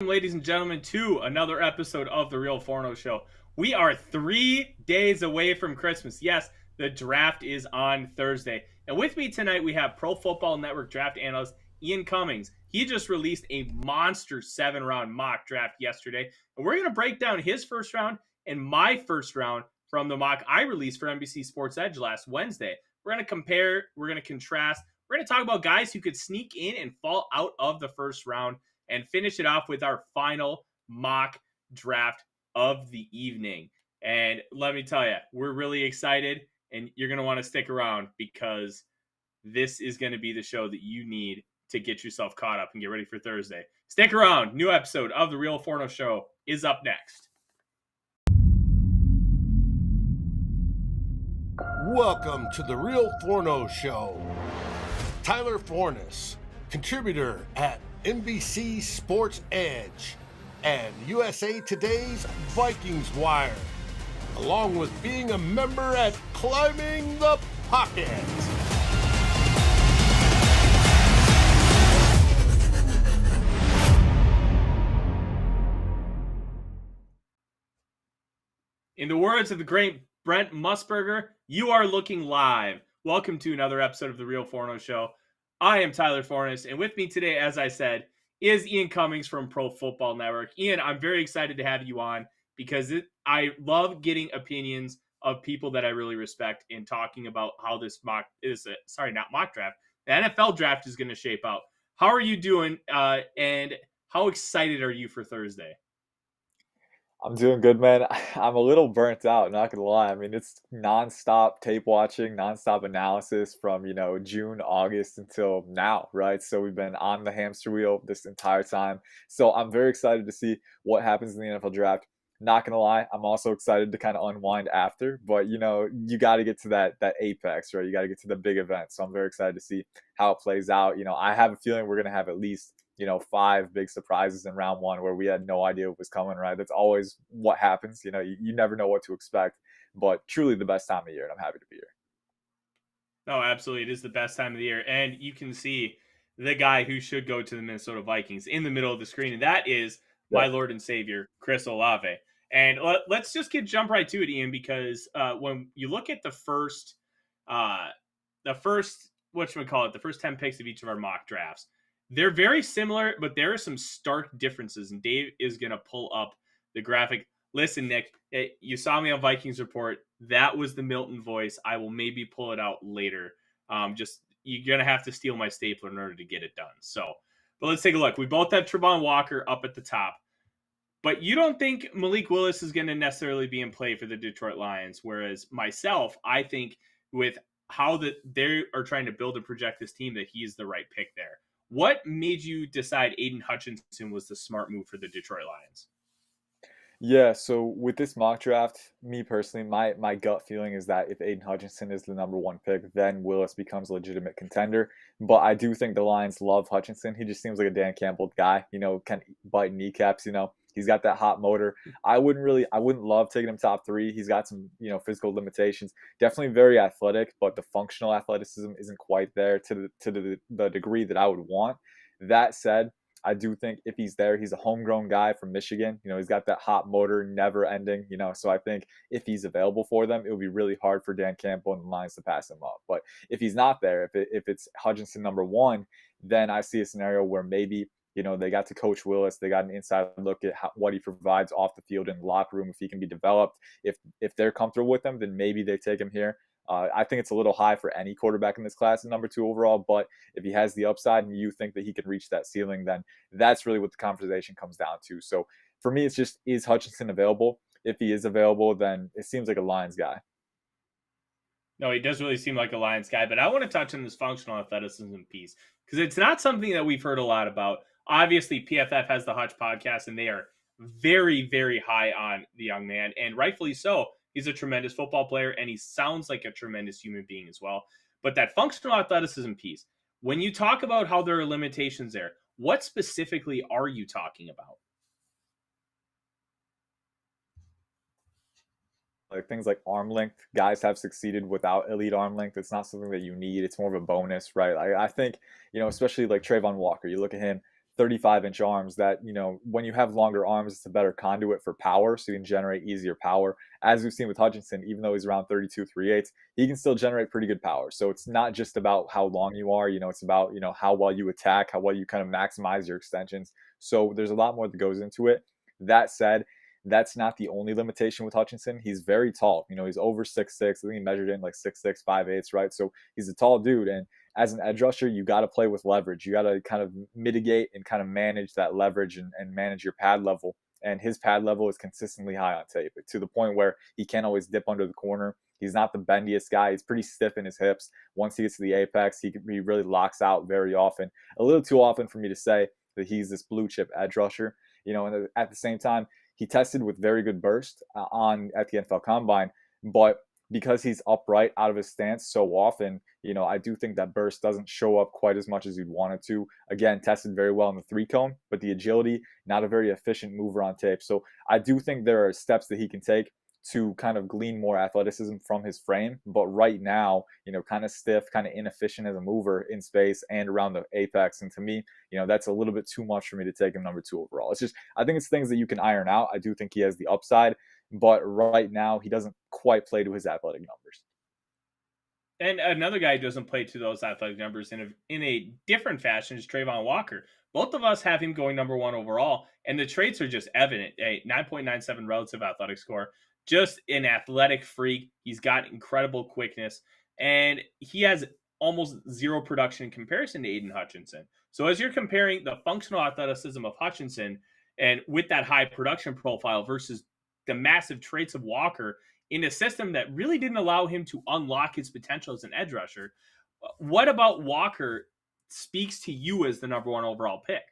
Ladies and gentlemen, to another episode of the Real Forno Show. We are 3 days away from Christmas. Yes, the draft is on Thursday. And with me tonight, we have Pro Football Network draft analyst Ian Cummings. He just released a monster 7-round mock draft yesterday. And we're going to break down his first round and my first round from the mock I released for NBC Sports Edge last Wednesday. We're going to compare, we're going to contrast, we're going to talk about guys who could sneak in and fall out of the first round, and finish it off with our final mock draft of the evening. And let me tell you, we're really excited, and you're going to want to stick around because this is going to be the show that you need to get yourself caught up and get ready for Thursday. Stick around. New episode of The Real Forno Show is up next. Welcome to The Real Forno Show. Tyler Forness, contributor at NBC Sports Edge and USA Today's Vikings Wire, along with being a member at Climbing the Pocket. In the words of the great Brent Musburger, you are looking live. Welcome to another episode of The Real Forno Show. I am Tyler Forness, and with me today, as I said, is Ian Cummings from Pro Football Network. Ian, I'm very excited to have you on because I love getting opinions of people that I really respect in talking about how this mock draft, the NFL draft is going to shape out. How are you doing, and how excited are you for Thursday? I'm doing good, man. I'm a little burnt out, not gonna lie. I mean, it's nonstop tape watching, nonstop analysis from, June, August until now, right? So we've been on the hamster wheel this entire time. So I'm very excited to see what happens in the NFL draft. Not gonna lie, I'm also excited to kind of unwind after, but you got to get to that apex, right? You got to get to the big event. So I'm very excited to see how it plays out. I have a feeling we're gonna have at least 5 big surprises in round one where we had no idea what was coming, right? That's always what happens. You never know what to expect, but truly the best time of year, and I'm happy to be here. No, absolutely. It is the best time of the year. And you can see the guy who should go to the Minnesota Vikings in the middle of the screen, and that is my Lord and Savior, Chris Olave. And let's just jump right to it, Ian, because when you look at the first, the first 10 picks of each of our mock drafts, they're very similar, but there are some stark differences. And Dave is going to pull up the graphic. Listen, Nick, you saw me on Vikings Report. That was the Milton voice. I will maybe pull it out later. You're going to have to steal my stapler in order to get it done. But let's take a look. We both have Trayvon Walker up at the top. But you don't think Malik Willis is going to necessarily be in play for the Detroit Lions, whereas myself, I think with how they are trying to build and project this team that he's the right pick there. What made you decide Aiden Hutchinson was the smart move for the Detroit Lions? Yeah, so with this mock draft, me personally, my gut feeling is that if Aiden Hutchinson is the number one pick, then Willis becomes a legitimate contender. But I do think the Lions love Hutchinson. He just seems like a Dan Campbell guy, can bite kneecaps, He's got that hot motor. I wouldn't love taking him top 3. He's got some, physical limitations. Definitely very athletic, but the functional athleticism isn't quite there to the degree that I would want. That said, I do think if he's there, he's a homegrown guy from Michigan. He's got that hot motor, never ending, so I think if he's available for them, it would be really hard for Dan Campbell and the Lions to pass him up. But if he's not there, if it's Hutchinson number 1, then I see a scenario where maybe, they got to coach Willis. They got an inside look at what he provides off the field in the locker room, if he can be developed. If they're comfortable with him, then maybe they take him here. I think it's a little high for any quarterback in this class at number 2 overall, but if he has the upside and you think that he can reach that ceiling, then that's really what the conversation comes down to. So for me, it's just, is Hutchinson available? If he is available, then it seems like a Lions guy. No, he does really seem like a Lions guy, but I want to touch on this functional athleticism piece because it's not something that we've heard a lot about. Obviously, PFF has the Hutch podcast, and they are very, very high on the young man, and rightfully so. He's a tremendous football player, and he sounds like a tremendous human being as well. But that functional athleticism piece, when you talk about how there are limitations there, what specifically are you talking about? Like things like arm length, guys have succeeded without elite arm length. It's not something that you need. It's more of a bonus, right? I think, especially like Trayvon Walker, you look at him, 35-inch arms that, when you have longer arms, it's a better conduit for power, so you can generate easier power. As we've seen with Hutchinson, even though he's around 32 3/8, he can still generate pretty good power. So it's not just about how long you are, it's about, how well you attack, how well you kind of maximize your extensions. So there's a lot more that goes into it. That said, that's not the only limitation with Hutchinson. He's very tall. He's over 6'6". I think he measured in like 6'6", 5'8", right? So he's a tall dude. And as an edge rusher, you got to play with leverage. You got to kind of mitigate and kind of manage that leverage and manage your pad level. And his pad level is consistently high on tape, to the point where he can't always dip under the corner. He's not the bendiest guy. He's pretty stiff in his hips. Once he gets to the apex, he really locks out very often. A little too often for me to say that he's this blue chip edge rusher. And at the same time, he tested with very good burst at the NFL Combine, but because he's upright out of his stance so often, I do think that burst doesn't show up quite as much as you'd want it to. Again, tested very well in the 3-cone, but the agility, not a very efficient mover on tape. So I do think there are steps that he can take to kind of glean more athleticism from his frame. But right now, kind of stiff, kind of inefficient as a mover in space and around the apex. And to me, that's a little bit too much for me to take him number 2 overall. I think it's things that you can iron out. I do think he has the upside, but right now he doesn't quite play to his athletic numbers. And another guy who doesn't play to those athletic numbers in a different fashion is Trayvon Walker. Both of us have him going number 1 overall, and the traits are just evident. A 9.97 relative athletic score, just an athletic freak. He's got incredible quickness, and he has almost zero production in comparison to Aiden Hutchinson. So as you're comparing the functional athleticism of Hutchinson and with that high production profile versus the massive traits of Walker in a system that really didn't allow him to unlock his potential as an edge rusher, what about Walker speaks to you as the number 1 overall pick?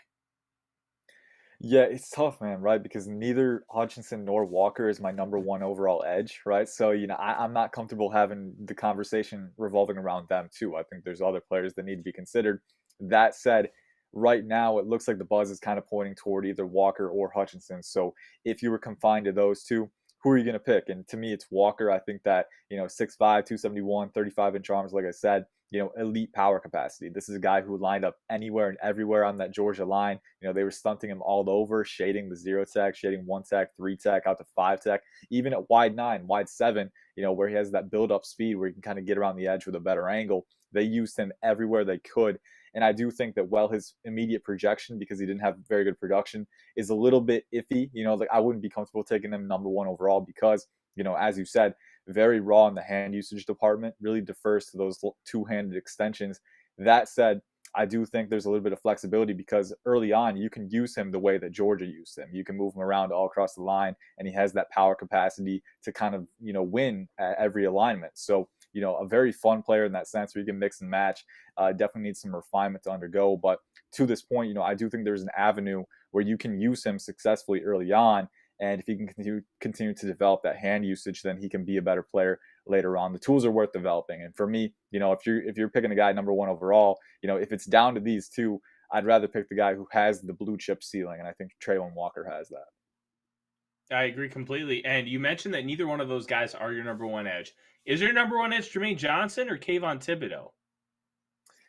Yeah, it's tough, man, right? Because neither Hutchinson nor Walker is my number 1 overall edge, right? So, I'm not comfortable having the conversation revolving around them too. I think there's other players that need to be considered. That said, right now it looks like the buzz is kind of pointing toward either Walker or Hutchinson. So if you were confined to those two, who are you going to pick? And to me, it's Walker. I think that, 6'5", 271, 35-inch arms, like I said, elite power capacity. This is a guy who lined up anywhere and everywhere on that Georgia line. They were stunting him all over, shading the 0 tech, shading 1 tech, 3 tech, out to 5 tech, even at wide 9, wide 7, where he has that build-up speed where he can kind of get around the edge with a better angle. They used him everywhere they could. And I do think that while his immediate projection, because he didn't have very good production, is a little bit iffy, I wouldn't be comfortable taking him number 1 overall because, as you said, very raw in the hand usage department, really defers to those 2-handed extensions. That said, I do think there's a little bit of flexibility because early on, you can use him the way that Georgia used him. You can move him around all across the line, and he has that power capacity to kind of, win at every alignment. So, a very fun player in that sense where you can mix and match. Definitely needs some refinement to undergo. But to this point, I do think there's an avenue where you can use him successfully early on. And if he can continue to develop that hand usage, then he can be a better player later on. The tools are worth developing. And for me, if you're picking a guy number 1 overall, if it's down to these two, I'd rather pick the guy who has the blue chip ceiling. And I think Trayvon Walker has that. I agree completely. And you mentioned that neither one of those guys are your number 1 edge. Is your number 1 edge Jermaine Johnson or Kayvon Thibodeau?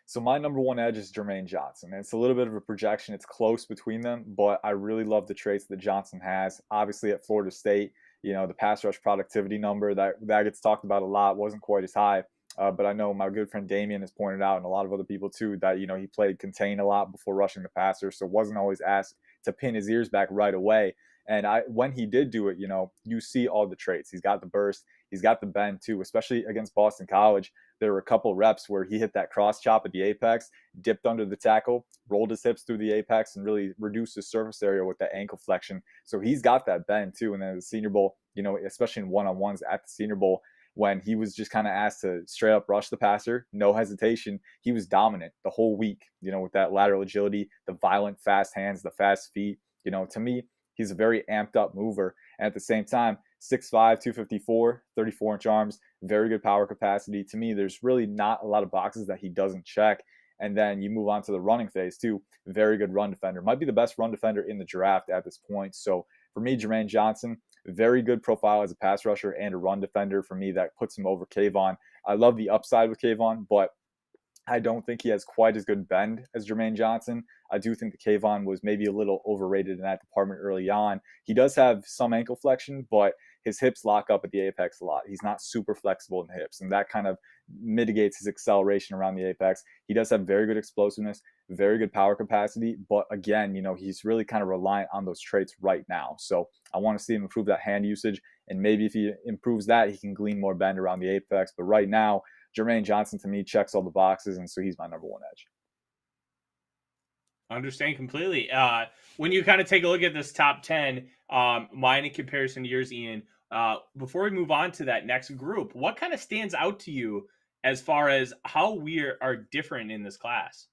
So my number 1 edge is Jermaine Johnson. And it's a little bit of a projection. It's close between them, but I really love the traits that Johnson has. Obviously at Florida State, the pass rush productivity number that gets talked about a lot wasn't quite as high. But I know my good friend Damien has pointed out, and a lot of other people too, that, he played contain a lot before rushing the passer. So wasn't always asked to pin his ears back right away. And when he did do it, you see all the traits. He's got the burst. He's got the bend too, especially against Boston College. There were a couple reps where he hit that cross chop at the apex, dipped under the tackle, rolled his hips through the apex, and really reduced his surface area with that ankle flexion. So he's got that bend too. And then at the Senior Bowl, especially in one-on-ones at the Senior Bowl, when he was just kind of asked to straight up rush the passer, no hesitation, he was dominant the whole week, with that lateral agility, the violent, fast hands, the fast feet. To me, he's a very amped up mover. And at the same time, 6'5", 254, 34-inch arms, very good power capacity. To me, there's really not a lot of boxes that he doesn't check. And then you move on to the running phase too. Very good run defender. Might be the best run defender in the draft at this point. So for me, Jermaine Johnson, very good profile as a pass rusher and a run defender. For me, that puts him over Kayvon. I love the upside with Kayvon, but I don't think he has quite as good bend as Jermaine Johnson. I do think the Kayvon was maybe a little overrated in that department early on. He does have some ankle flexion, but his hips lock up at the apex a lot. He's not super flexible in the hips, and that kind of mitigates his acceleration around the apex. He does have very good explosiveness, very good power capacity, but again, he's really kind of reliant on those traits right now. So I want to see him improve that hand usage, and maybe if he improves that, he can glean more bend around the apex. But right now, Jermaine Johnson to me checks all the boxes, and so he's my number one edge. Understand completely. When you kind of take a look at this top 10, mine in comparison to yours, Ian, before we move on to that next group, what kind of stands out to you as far as how we are different in this class?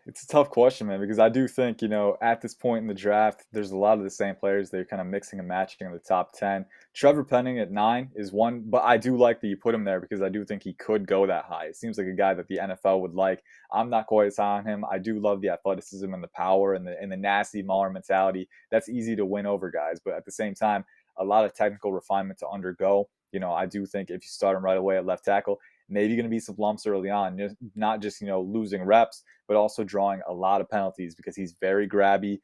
It's a tough question, man, because I do think, at this point in the draft, there's a lot of the same players. They're kind of mixing and matching in the top 10. Trevor Penning at 9 is one, but I do like that you put him there because I do think he could go that high. It seems like a guy that the NFL would like. I'm not quite as high on him. I do love the athleticism and the power and the nasty Mauler mentality. That's easy to win over guys, but at the same time, a lot of technical refinement to undergo. I do think if you start him right away at left tackle, maybe going to be some lumps early on, not just, losing reps, but also drawing a lot of penalties because he's very grabby,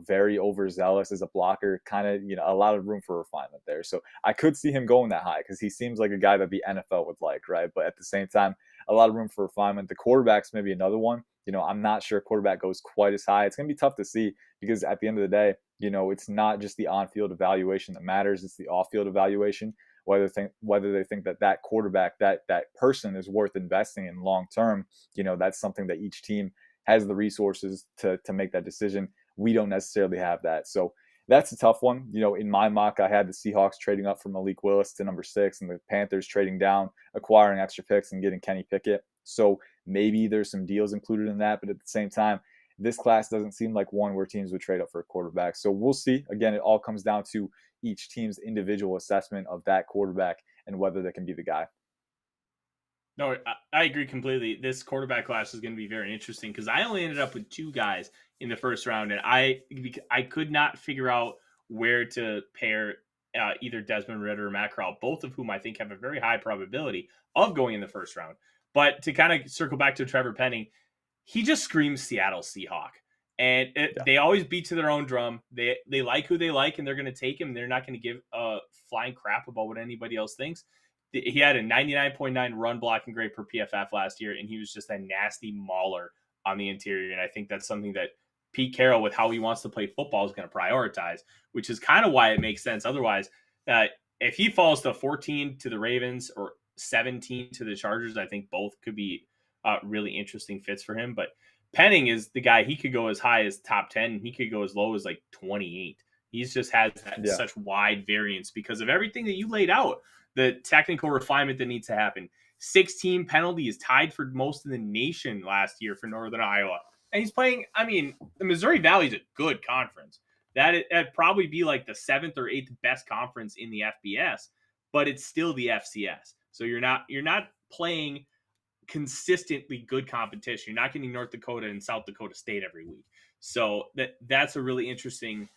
very overzealous as a blocker, kind of, a lot of room for refinement there. So I could see him going that high because he seems like a guy that the NFL would like, right? But at the same time, a lot of room for refinement. The quarterback's maybe another one. I'm not sure quarterback goes quite as high. It's going to be tough to see because at the end of the day, it's not just the on-field evaluation that matters. It's the off-field evaluation. Whether they think that quarterback, that person is worth investing in long term, that's something that each team has the resources to make that decision. We don't necessarily have that. So that's a tough one. In my mock, I had the Seahawks trading up from Malik Willis to number 6 and the Panthers trading down, acquiring extra picks and getting Kenny Pickett. So maybe there's some deals included in that. But at the same time, this class doesn't seem like one where teams would trade up for a quarterback. So we'll see. Again, it all comes down to each team's individual assessment of that quarterback and whether they can be the guy. No, I agree completely. This quarterback class is going to be very interesting because I only ended up with 2 guys in the first round, and I could not figure out where to pair either Desmond Ridder or Matt Corral, both of whom I think have a very high probability of going in the first round. But to kind of circle back to Trevor Penning, he just screams Seattle Seahawk. And they always beat to their own drum. They like who they like, and they're going to take him. They're not going to give a flying crap about what anybody else thinks. He had a 99.9 run blocking grade per PFF last year, and he was just a nasty mauler on the interior. And I think that's something that Pete Carroll, with how he wants to play football, is going to prioritize, which is kind of why it makes sense. Otherwise, if he falls to 14 to the Ravens or 17 to the Chargers, I think both could be really interesting fits for him. But Penning is the guy. He could go as high as top 10. And he could go as low as like 28. He's just has such wide variance because of everything that you laid out. The technical refinement that needs to happen. 16 penalties, tied for most in the nation last year for Northern Iowa. And he's playing, the Missouri Valley is a good conference. That'd probably be like the 7th or 8th best conference in the FBS, but it's still the FCS. So you're not playing consistently good competition. You're not getting North Dakota and South Dakota State every week. So that's a really interesting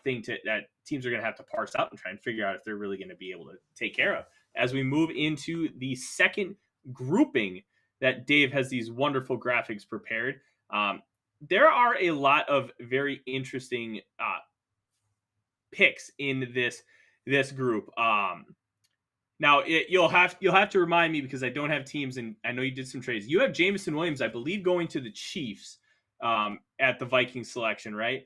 thing that teams are going to have to parse out and try and figure out if they're really going to be able to take care of. As we move into the second grouping that Dave has these wonderful graphics prepared, there are a lot of very interesting picks in this group. Now you'll have to remind me because I don't have teams, and I know you did some trades. You have Jameson Williams, I believe, going to the Chiefs at the Vikings selection, right?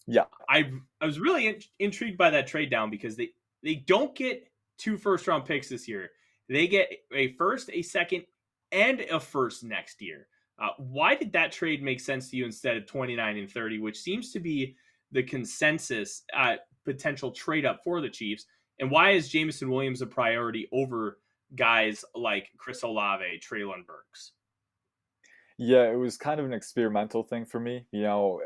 Yeah. I was really intrigued by that trade down because they don't get 2 first-round picks this year. They get a first, a second, and a first next year. Why did that trade make sense to you instead of 29 and 30, which seems to be the consensus potential trade up for the Chiefs? And why is Jameson Williams a priority over guys like Chris Olave, Treylon Burks? Yeah, it was kind of an experimental thing for me,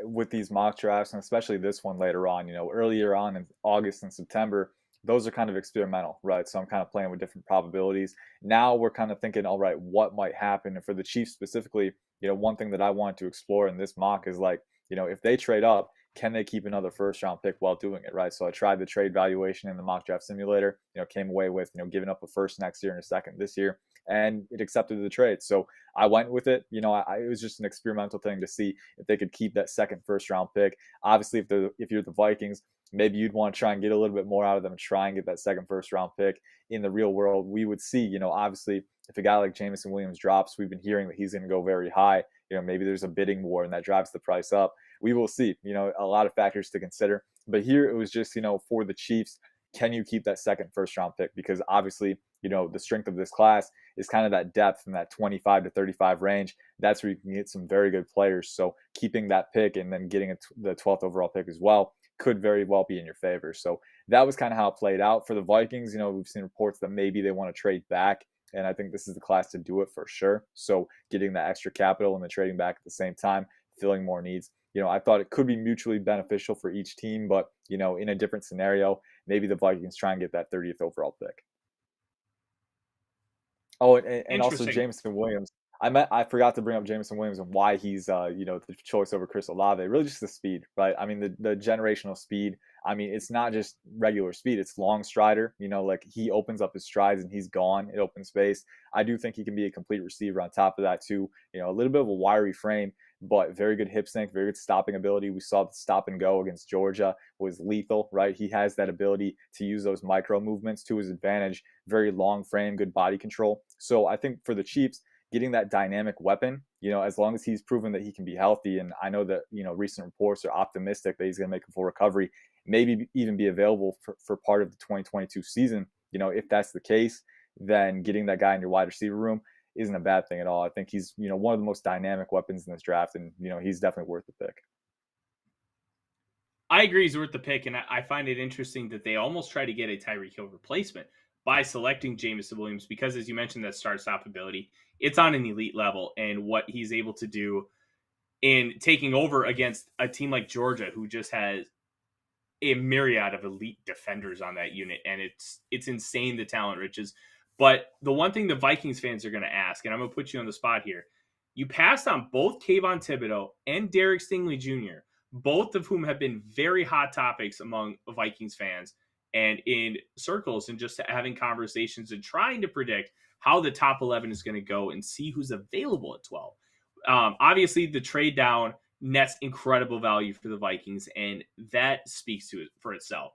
with these mock drafts, and especially this one later on, earlier on in August and September, those are kind of experimental, right? So I'm kind of playing with different probabilities. Now we're kind of thinking, all right, what might happen? And for the Chiefs specifically, one thing that I wanted to explore in this mock is like, if they trade up, can they keep another first round pick while doing it, right? So I tried the trade valuation in the mock draft simulator, came away with, giving up a first next year and a second this year. and it accepted the trade. So I went with it. You know, it was just an experimental thing to see if they could keep that second first round pick. Obviously, if you're the Vikings, maybe you'd want to try and get a little bit more out of them and try and get that second first round pick. In the real world, we would see, you know, obviously if a guy like Jameson Williams drops, we've been hearing that he's going to go very high. You know, maybe there's a bidding war and that drives the price up. We will see, you know, a lot of factors to consider. But here it was just, you know, for the Chiefs, can you keep that second first round pick? Because obviously, you know, the strength of this class is kind of that depth in that 25 to 35 range. That's where you can get some very good players. So keeping that pick and then getting the 12th overall pick as well could very well be in your favor. So that was kind of how it played out for the Vikings. You know, we've seen reports that maybe they want to trade back, and I think this is the class to do it for sure. So getting that extra capital and then trading back at the same time, filling more needs. You know, I thought it could be mutually beneficial for each team, but, you know, in a different scenario, maybe the Vikings try and get that 30th overall pick. Oh, and also Interesting. Jameson Williams. I forgot to bring up Jameson Williams and why he's you know, the choice over Chris Olave. Really just the speed, right? I mean the generational speed. I mean, it's not just regular speed, it's long strider. You know, like he opens up his strides and he's gone in open space. I do think he can be a complete receiver on top of that too. You know, a little bit of a wiry frame, but very good hip sync, very good stopping ability. We saw the stop and go against Georgia was lethal, right? He has that ability to use those micro movements to his advantage. Very long frame, good body control. So I think for the Chiefs, getting that dynamic weapon, you know, as long as he's proven that he can be healthy, and I know that, you know, recent reports are optimistic that he's going to make a full recovery, maybe even be available for part of the 2022 season. You know, if that's the case, then getting that guy in your wide receiver room isn't a bad thing at all. I think he's, you know, one of the most dynamic weapons in this draft, and, you know, he's definitely worth the pick. I agree he's worth the pick, and I find it interesting that they almost try to get a Tyreek Hill replacement by selecting Jameson Williams because, as you mentioned, that start-stop ability, it's on an elite level, and what he's able to do in taking over against a team like Georgia, who just has a myriad of elite defenders on that unit, and it's insane the talent riches. But the one thing the Vikings fans are going to ask, and I'm going to put you on the spot here, you passed on both Kayvon Thibodeau and Derek Stingley Jr., both of whom have been very hot topics among Vikings fans and in circles, and just having conversations and trying to predict how the top 11 is going to go and see who's available at 12. Obviously, the trade down nets incredible value for the Vikings, and that speaks to it for itself.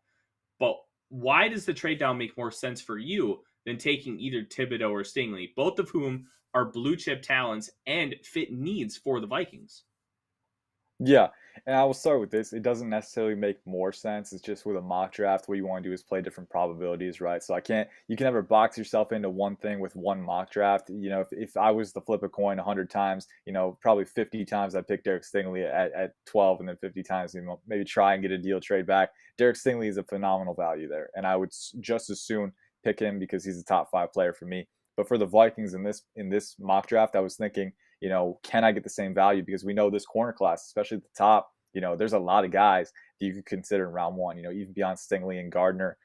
But why does the trade down make more sense for you than taking either Thibodeau or Stingley, both of whom are blue chip talents and fit needs for the Vikings? Yeah, and I will start with this. It doesn't necessarily make more sense. It's just with a mock draft, what you want to do is play different probabilities, right? So you can never box yourself into one thing with one mock draft. You know, if I was to flip a coin 100 times, you know, probably 50 times I'd pick Derek Stingley at 12, and then 50 times, you know, maybe try and get a deal trade back. Derek Stingley is a phenomenal value there, and I would just as soon pick him because he's a top 5 player for me. But for the Vikings in this mock draft, I was thinking, you know, can I get the same value? Because we know this corner class, especially at the top, you know, there's a lot of guys that you could consider in round one, you know, even beyond Stingley and Gardner.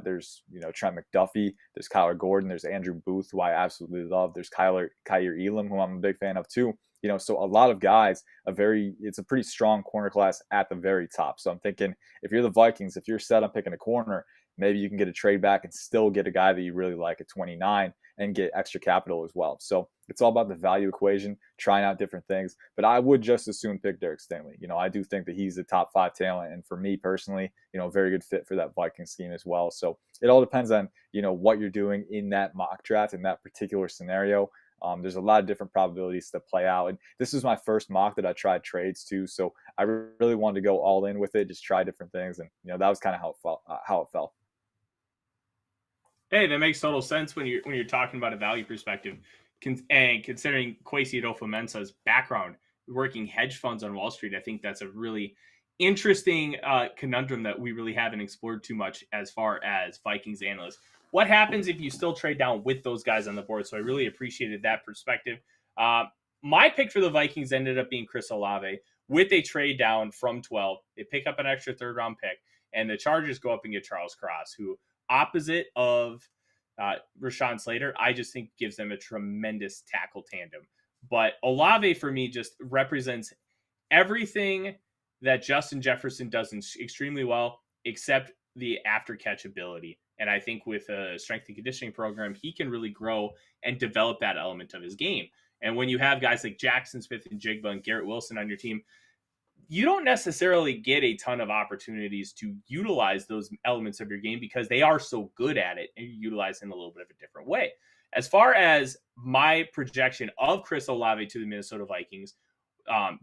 There's, you know, Trent McDuffie, there's Kyler Gordon, there's Andrew Booth, who I absolutely love. There's Kyer Elam, who I'm a big fan of too. You know, so a lot of guys, it's a pretty strong corner class at the very top. So I'm thinking if you're the Vikings, if you're set on picking a corner, maybe you can get a trade back and still get a guy that you really like at 29 and get extra capital as well. So it's all about the value equation, trying out different things. But I would just as soon pick Derek Stingley. You know, I do think that he's a top 5 talent. And for me personally, you know, very good fit for that Viking scheme as well. So it all depends on, you know, what you're doing in that mock draft in that particular scenario. There's a lot of different probabilities to play out. And this is my first mock that I tried trades to. So I really wanted to go all in with it, just try different things. And, you know, that was kind of how it felt. Hey, that makes total sense when you're talking about a value perspective, and considering Kwesi Adolfo-Mensah's background working hedge funds on Wall Street. I think that's a really interesting conundrum that we really haven't explored too much as far as Vikings analysts. What happens if you still trade down with those guys on the board? So I really appreciated that perspective. My pick for the Vikings ended up being Chris Olave with a trade down from 12. They pick up an extra third-round pick, and the Chargers go up and get Charles Cross, who, opposite of Rashawn Slater, I just think gives them a tremendous tackle tandem. But Olave, for me, just represents everything that Justin Jefferson does extremely well, except the after-catch ability. And I think with a strength and conditioning program, he can really grow and develop that element of his game. And when you have guys like Jackson Smith and Jigba and Garrett Wilson on your team, you don't necessarily get a ton of opportunities to utilize those elements of your game because they are so good at it and you utilize in a little bit of a different way. As far as my projection of Chris Olave to the Minnesota Vikings,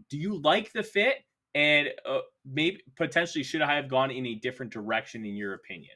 do you like the fit? And maybe potentially should I have gone in a different direction in your opinion?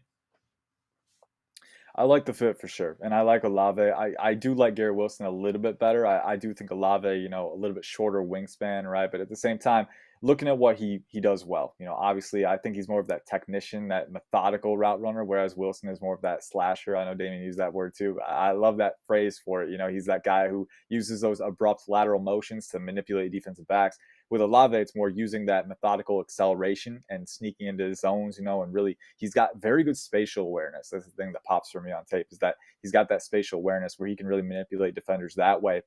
I like the fit for sure, and I like Olave. I do like Garrett Wilson a little bit better. I do think Olave, a little bit shorter wingspan, right? But at the same time, looking at what he does well, obviously I think he's more of that technician, that methodical route runner, whereas Wilson is more of that slasher. I know Damien used that word too. I love that phrase for it. He's that guy who uses those abrupt lateral motions to manipulate defensive backs. With Olave, it's more using that methodical acceleration and sneaking into his zones, and really he's got very good spatial awareness. That's the thing that pops for me on tape, is that he's got that spatial awareness where he can really manipulate defenders that way.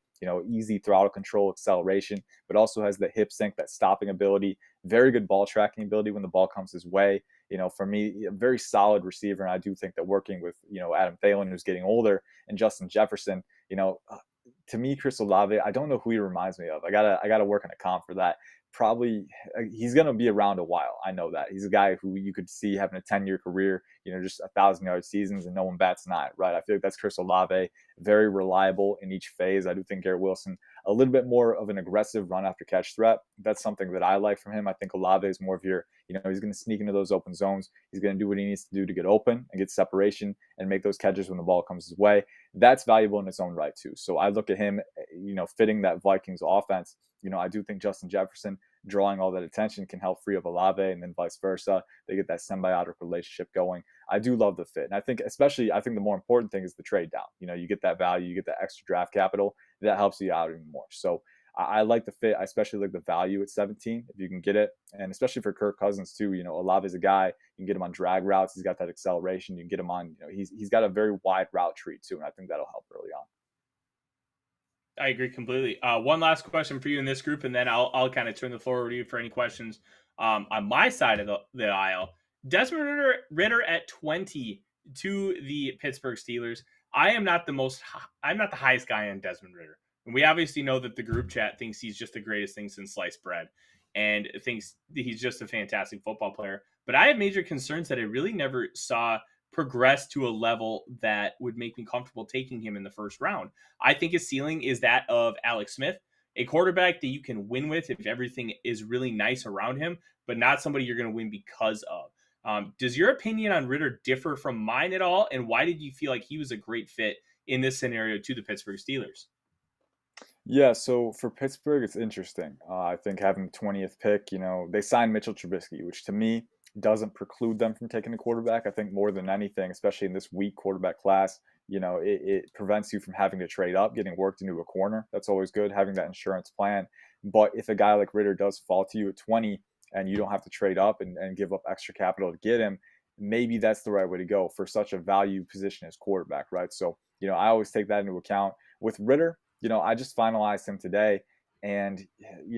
Easy throttle control, acceleration, but also has the hip sync, that stopping ability, very good ball tracking ability when the ball comes his way. For me, a very solid receiver. And I do think that working with, Adam Thielen, who's getting older, and Justin Jefferson, to me, Chris Olave, I don't know who he reminds me of. I gotta work on a comp for that. Probably he's gonna be around a while. I know that he's a guy who you could see having a 10-year career, just 1,000-yard seasons and no one bats an eye, right? I feel like that's Chris Olave, very reliable in each phase. I do think Garrett Wilson a little bit more of an aggressive run after catch threat. That's something that I like from him. I think Olave is more of your, he's going to sneak into those open zones. He's going to do what he needs to do to get open and get separation and make those catches when the ball comes his way. That's valuable in its own right too. So I look at him, fitting that Vikings offense. I do think Justin Jefferson drawing all that attention can help free up Olave, and then vice versa. They get that symbiotic relationship going. I do love the fit. And I think the more important thing is the trade down. You get that value, you get that extra draft capital that helps you out even more. So I like the fit. I especially like the value at 17 if you can get it. And especially for Kirk Cousins too, Olave is a guy, you can get him on drag routes. He's got that acceleration. You can get him on, he's got a very wide route tree too. And I think that'll help early on. I agree completely. One last question for you in this group, and then I'll kind of turn the floor over to you for any questions on my side of the aisle. Desmond Ritter at 20 to the Pittsburgh Steelers. I'm not the highest guy on Desmond Ritter. And we obviously know that the group chat thinks he's just the greatest thing since sliced bread and thinks he's just a fantastic football player. But I have major concerns that I really never saw progress to a level that would make me comfortable taking him in the first round. I think his ceiling is that of Alex Smith, a quarterback that you can win with if everything is really nice around him, but not somebody you're going to win because of. Does your opinion on Ritter differ from mine at all? And why did you feel like he was a great fit in this scenario to the Pittsburgh Steelers? Yeah, so for Pittsburgh, it's interesting. I think having the 20th pick, they signed Mitchell Trubisky, which to me doesn't preclude them from taking a quarterback. I think more than anything, especially in this weak quarterback class, it prevents you from having to trade up, getting worked into a corner. That's always good, having that insurance plan. But if a guy like Ritter does fall to you at 20 and you don't have to trade up and give up extra capital to get him, maybe that's the right way to go for such a value position as quarterback, right? So, I always take that into account. With Ritter, I just finalized him today. And,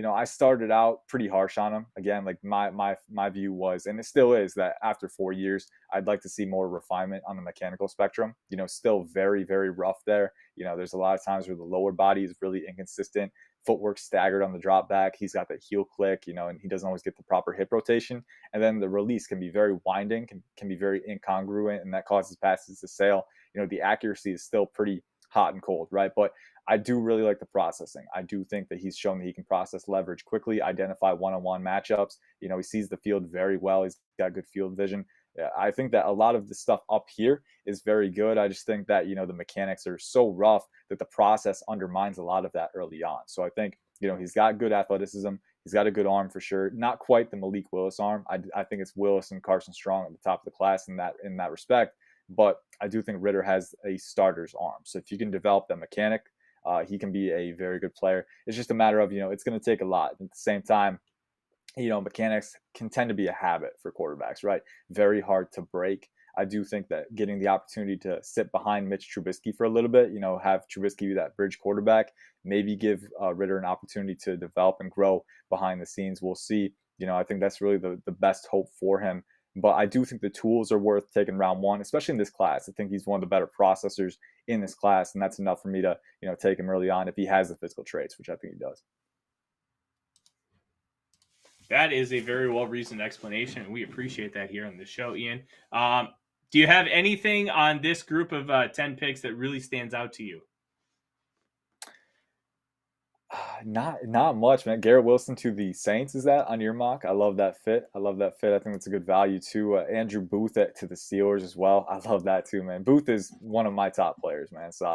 I started out pretty harsh on him. Again, like my view was, and it still is, that after 4 years, I'd like to see more refinement on the mechanical spectrum. Still very, very rough there. There's a lot of times where the lower body is really inconsistent. Footwork staggered on the drop back. He's got that heel click, and he doesn't always get the proper hip rotation. And then the release can be very winding, can be very incongruent, and that causes passes to sail. The accuracy is still pretty hot and cold, right? But I do really like the processing. I do think that he's shown that he can process leverage quickly, identify one-on-one matchups. He sees the field very well. He's got good field vision. Yeah, I think that a lot of the stuff up here is very good. I just think that, the mechanics are so rough that the process undermines a lot of that early on. So I think, he's got good athleticism. He's got a good arm for sure. Not quite the Malik Willis arm. I think it's Willis and Carson Strong at the top of the class in that respect. But I do think Ritter has a starter's arm. So if you can develop that mechanic, he can be a very good player. It's just a matter of, it's going to take a lot. At the same time, mechanics can tend to be a habit for quarterbacks, right? Very hard to break. I do think that getting the opportunity to sit behind Mitch Trubisky for a little bit, have Trubisky be that bridge quarterback, maybe give Ritter an opportunity to develop and grow behind the scenes. We'll see. I think that's really the best hope for him. But I do think the tools are worth taking round one, especially in this class. I think he's one of the better processors in this class, and that's enough for me to, take him early on if he has the physical traits, which I think he does. That is a very well reasoned explanation. We appreciate that here on the show, Ian. Do you have anything on this group of 10 picks that really stands out to you? Not much, man. Garrett Wilson to the Saints, is that on your mock? I love that fit. I love that fit. I think that's a good value too. Andrew Booth to the Steelers as well. I love that too, man. Booth is one of my top players, man. So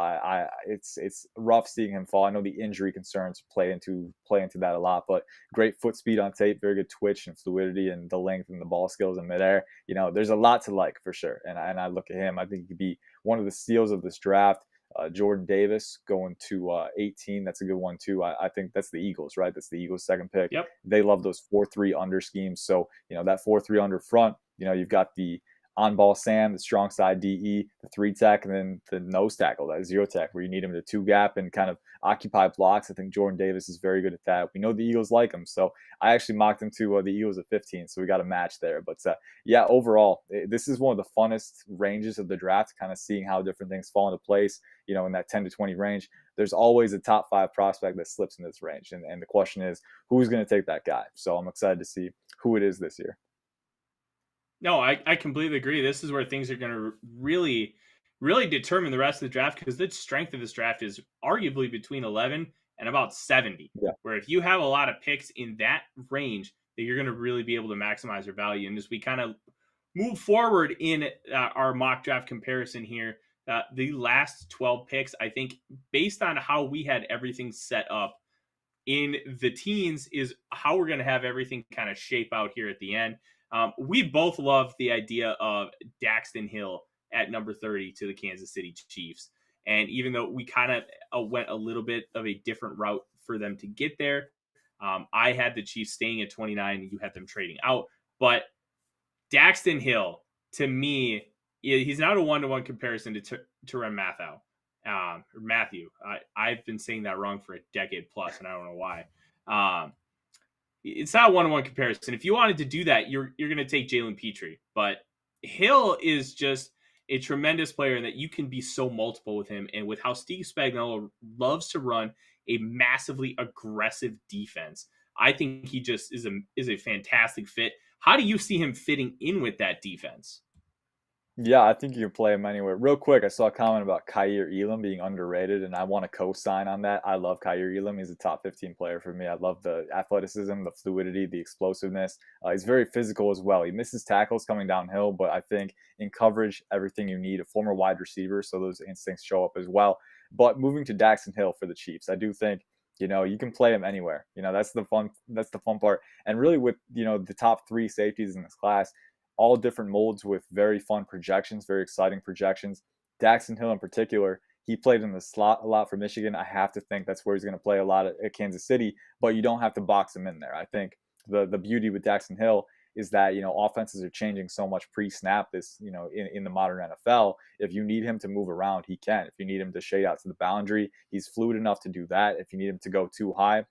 it's rough seeing him fall. I know the injury concerns play into that a lot, but great foot speed on tape, very good twitch and fluidity, and the length and the ball skills in midair. There's a lot to like for sure. And I look at him. I think he could be one of the steals of this draft. Jordan Davis going to 18. That's a good one too. I think that's the Eagles, right? That's the Eagles' second pick. Yep. They love those 4-3 under schemes. So, that 4-3 under front, you've got the on-ball Sam, the strong side DE, the 3-tech, and then the nose tackle, that 0-tech, where you need him to 2-gap and kind of occupy blocks. I think Jordan Davis is very good at that. We know the Eagles like him. So I actually mocked him to the Eagles at 15. So we got a match there. But yeah, overall, this is one of the funnest ranges of the draft, kind of seeing how different things fall into place, in that 10 to 20 range. There's always a top 5 prospect that slips in this range. And the question is, who's going to take that guy? So I'm excited to see who it is this year. No, I completely agree. This is where things are going to really, really determine the rest of the draft, because the strength of this draft is arguably between 11 and about 70. Yeah. Where if you have a lot of picks in that range, that you're going to really be able to maximize your value. And as we kind of move forward in our mock draft comparison here, the last 12 picks, I think, based on how we had everything set up in the teens, is how we're going to have everything kind of shape out here at the end. We both love the idea of Daxton Hill at number 30 to the Kansas City Chiefs. And even though we kind of went a little bit of a different route for them to get there, I had the Chiefs staying at 29 and you had them trading out. But Daxton Hill, to me, he's not a one-to-one comparison to Tyrann Mathieu. I've been saying that wrong for a decade plus, and I don't know why. It's not a one-to-one comparison. If you wanted to do that, you're going to take Jalen Petrie. But Hill is just a tremendous player, and that you can be so multiple with him. And with how Steve Spagnuolo loves to run a massively aggressive defense, I think he just is a fantastic fit. How do you see him fitting in with that defense? Yeah, I think you can play him anywhere. Real quick, I saw a comment about Kaiir Elam being underrated, and I want to co-sign on that. I love Kaiir Elam. He's a top 15 player for me. I love the athleticism, the fluidity, the explosiveness. He's very physical as well. He misses tackles coming downhill, but I think in coverage, everything you need. A former wide receiver, so those instincts show up as well. But moving to Daxton Hill for the Chiefs, I do think you can play him anywhere. That's the fun part. And really with the top 3 safeties in this class, all different molds with very fun projections, very exciting projections. Daxton Hill in particular, he played in the slot a lot for Michigan. I have to think that's where he's going to play a lot at Kansas City, but you don't have to box him in there. I think the beauty with Daxton Hill is that, offenses are changing so much pre-snap in the modern NFL. If you need him to move around, he can. If you need him to shade out to the boundary, he's fluid enough to do that. If you need him to go too high,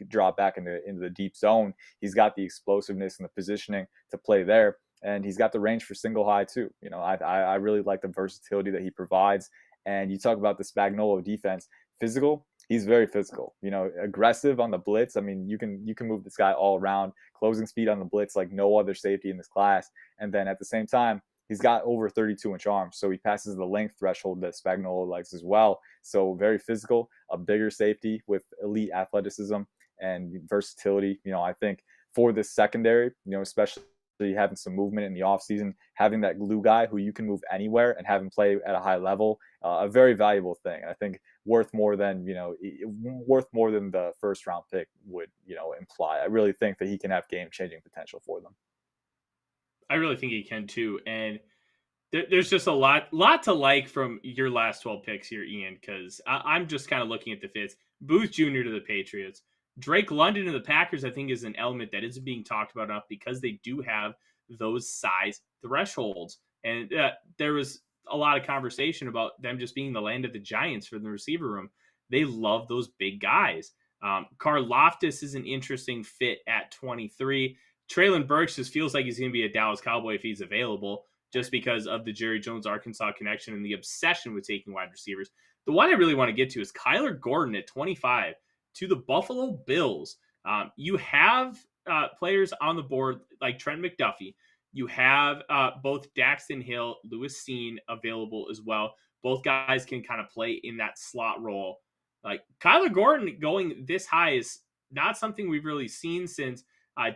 drop back into the deep zone, he's got the explosiveness and the positioning to play there. And he's got the range for single high too. I really like the versatility that he provides. And you talk about the Spagnuolo defense, physical. He's very physical. Aggressive on the blitz. I mean, you can move this guy all around. Closing speed on the blitz like no other safety in this class. And then at the same time, he's got over 32-inch arms, so he passes the length threshold that Spagnuolo likes as well. So very physical, a bigger safety with elite athleticism and versatility. I think for this secondary, especially having some movement in the offseason, having that glue guy who you can move anywhere and have him play at a high level, a very valuable thing. I think worth more than the first round pick would imply. I really think that he can have game changing potential for them. I really think he can too, and there's just a lot to like from your last 12 picks here, Ian. Because I'm just kind of looking at the fits. Booth Jr. to the Patriots. Drake London to the Packers, I think, is an element that isn't being talked about enough because they do have those size thresholds. And there was a lot of conversation about them just being the land of the giants for the receiver room. They love those big guys. Karlaftis is an interesting fit at 23. Traylon Burks just feels like he's going to be a Dallas Cowboy if he's available, just because of the Jerry Jones Arkansas connection and the obsession with taking wide receivers. The one I really want to get to is Kyler Gordon at 25 to the Buffalo Bills. You have players on the board like Trent McDuffie. You have both Daxton Hill, Lewis Cine available as well. Both guys can kind of play in that slot role. Like Kyler Gordon going this high is not something we've really seen since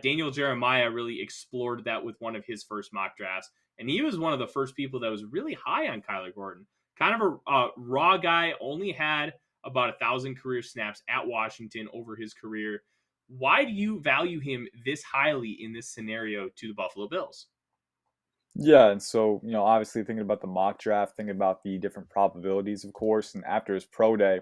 Daniel Jeremiah really explored that with one of his first mock drafts. And he was one of the first people that was really high on Kyler Gordon. Kind of a raw guy, only had about 1,000 career snaps at Washington over his career. Why do you value him this highly in this scenario to the Buffalo Bills? Yeah, and so, obviously thinking about the mock draft, thinking about the different probabilities, of course, and after his pro day,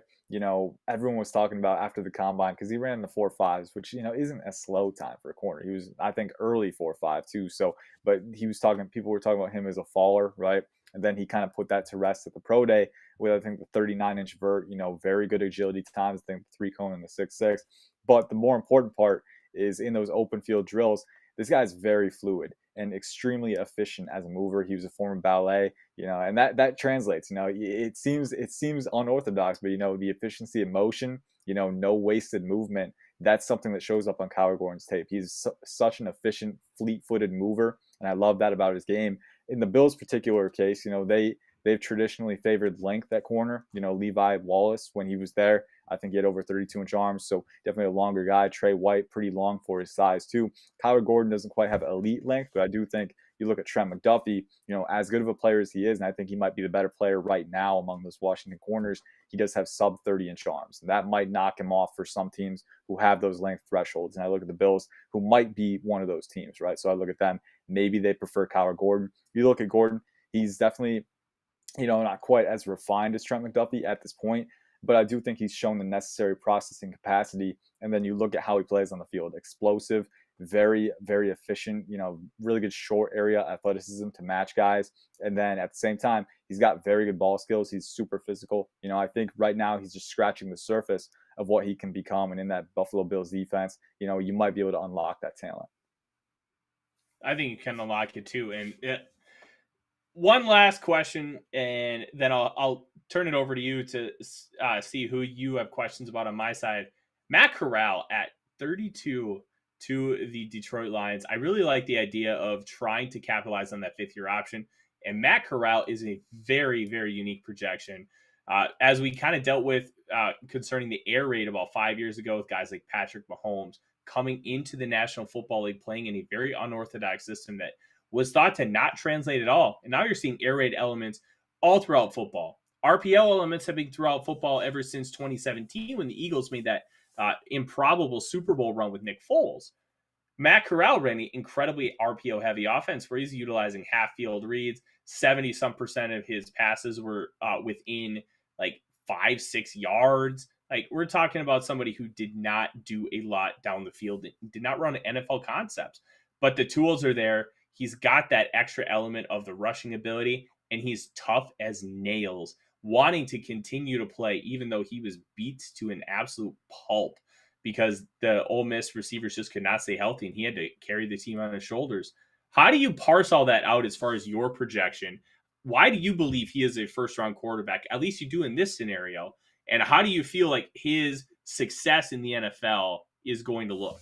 everyone was talking about after the combine because he ran in the 4.5s, which, isn't a slow time for a corner. He was, I think, early 4.5 too. So, but people were talking about him as a faller, right? And then he kind of put that to rest at the pro day with, I think, the 39-inch vert, very good agility times, I think the 3-cone and the 6.6. But the more important part is in those open field drills, this guy's very fluid and extremely efficient as a mover. He was a former ballet, and that translates. It seems unorthodox, but the efficiency of motion, no wasted movement. That's something that shows up on Kyler Gordon's tape. He's such an efficient, fleet-footed mover, and I love that about his game. In the Bills' particular case, they've traditionally favored length at corner. Levi Wallace, when he was there, I think he had over 32-inch arms, so definitely a longer guy. Trey White, pretty long for his size too. Kyler Gordon doesn't quite have elite length, but I do think you look at Trent McDuffie, as good of a player as he is, and I think he might be the better player right now among those Washington corners, he does have sub 30-inch arms. And that might knock him off for some teams who have those length thresholds. And I look at the Bills, who might be one of those teams, right? So I look at them. Maybe they prefer Kyler Gordon. You look at Gordon, he's definitely not quite as refined as Trent McDuffie at this point, but I do think he's shown the necessary processing capacity. And then you look at how he plays on the field. Explosive, very, very efficient, really good short area athleticism to match guys. And then at the same time, he's got very good ball skills. He's super physical. I think right now he's just scratching the surface of what he can become. And in that Buffalo Bills defense, you might be able to unlock that talent. I think you can unlock it too. And one last question, and then I'll turn it over to you to see who you have questions about on my side. Matt Corral at 32 to the Detroit Lions. I really like the idea of trying to capitalize on that fifth-year option. And Matt Corral is a very, very unique projection. As we kind of dealt with concerning the air raid about 5 years ago with guys like Patrick Mahomes coming into the National Football League, playing in a very unorthodox system that was thought to not translate at all. And now you're seeing air raid elements all throughout football. RPO elements have been throughout football ever since 2017 when the Eagles made that improbable Super Bowl run with Nick Foles. Matt Corral ran an incredibly RPO-heavy offense where he's utilizing half-field reads. 70-some% of his passes were within like 5-6 yards. Like, we're talking about somebody who did not do a lot down the field, did not run NFL concepts, but the tools are there. He's got that extra element of the rushing ability, and he's tough as nails, wanting to continue to play even though he was beat to an absolute pulp because the Ole Miss receivers just could not stay healthy, and he had to carry the team on his shoulders. How do you parse all that out as far as your projection? Why do you believe he is a first-round quarterback? At least you do in this scenario. And how do you feel like his success in the NFL is going to look?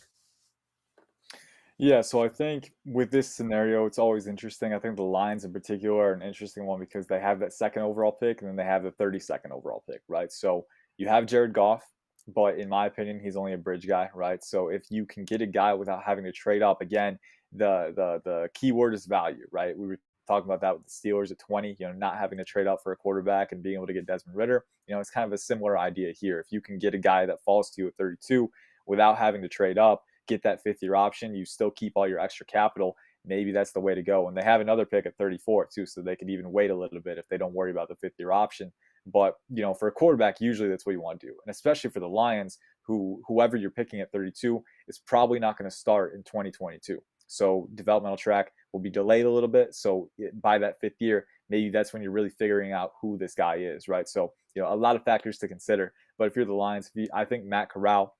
Yeah, so I think with this scenario, it's always interesting. I think the Lions in particular are an interesting one because they have that second overall pick and then they have the 32nd overall pick, right? So you have Jared Goff, but in my opinion, he's only a bridge guy, right? So if you can get a guy without having to trade up, again, the key word is value, right? We were talking about that with the Steelers at 20, not having to trade up for a quarterback and being able to get Desmond Ridder. It's kind of a similar idea here. If you can get a guy that falls to you at 32 without having to trade up, get that fifth-year option, you still keep all your extra capital, maybe that's the way to go. And they have another pick at 34 too, so they could even wait a little bit if they don't worry about the fifth-year option. But, for a quarterback, usually that's what you want to do. And especially for the Lions, whoever you're picking at 32 is probably not going to start in 2022. So developmental track will be delayed a little bit. So by that fifth year, maybe that's when you're really figuring out who this guy is, right? So, a lot of factors to consider. But if you're the Lions, I think Matt Corral,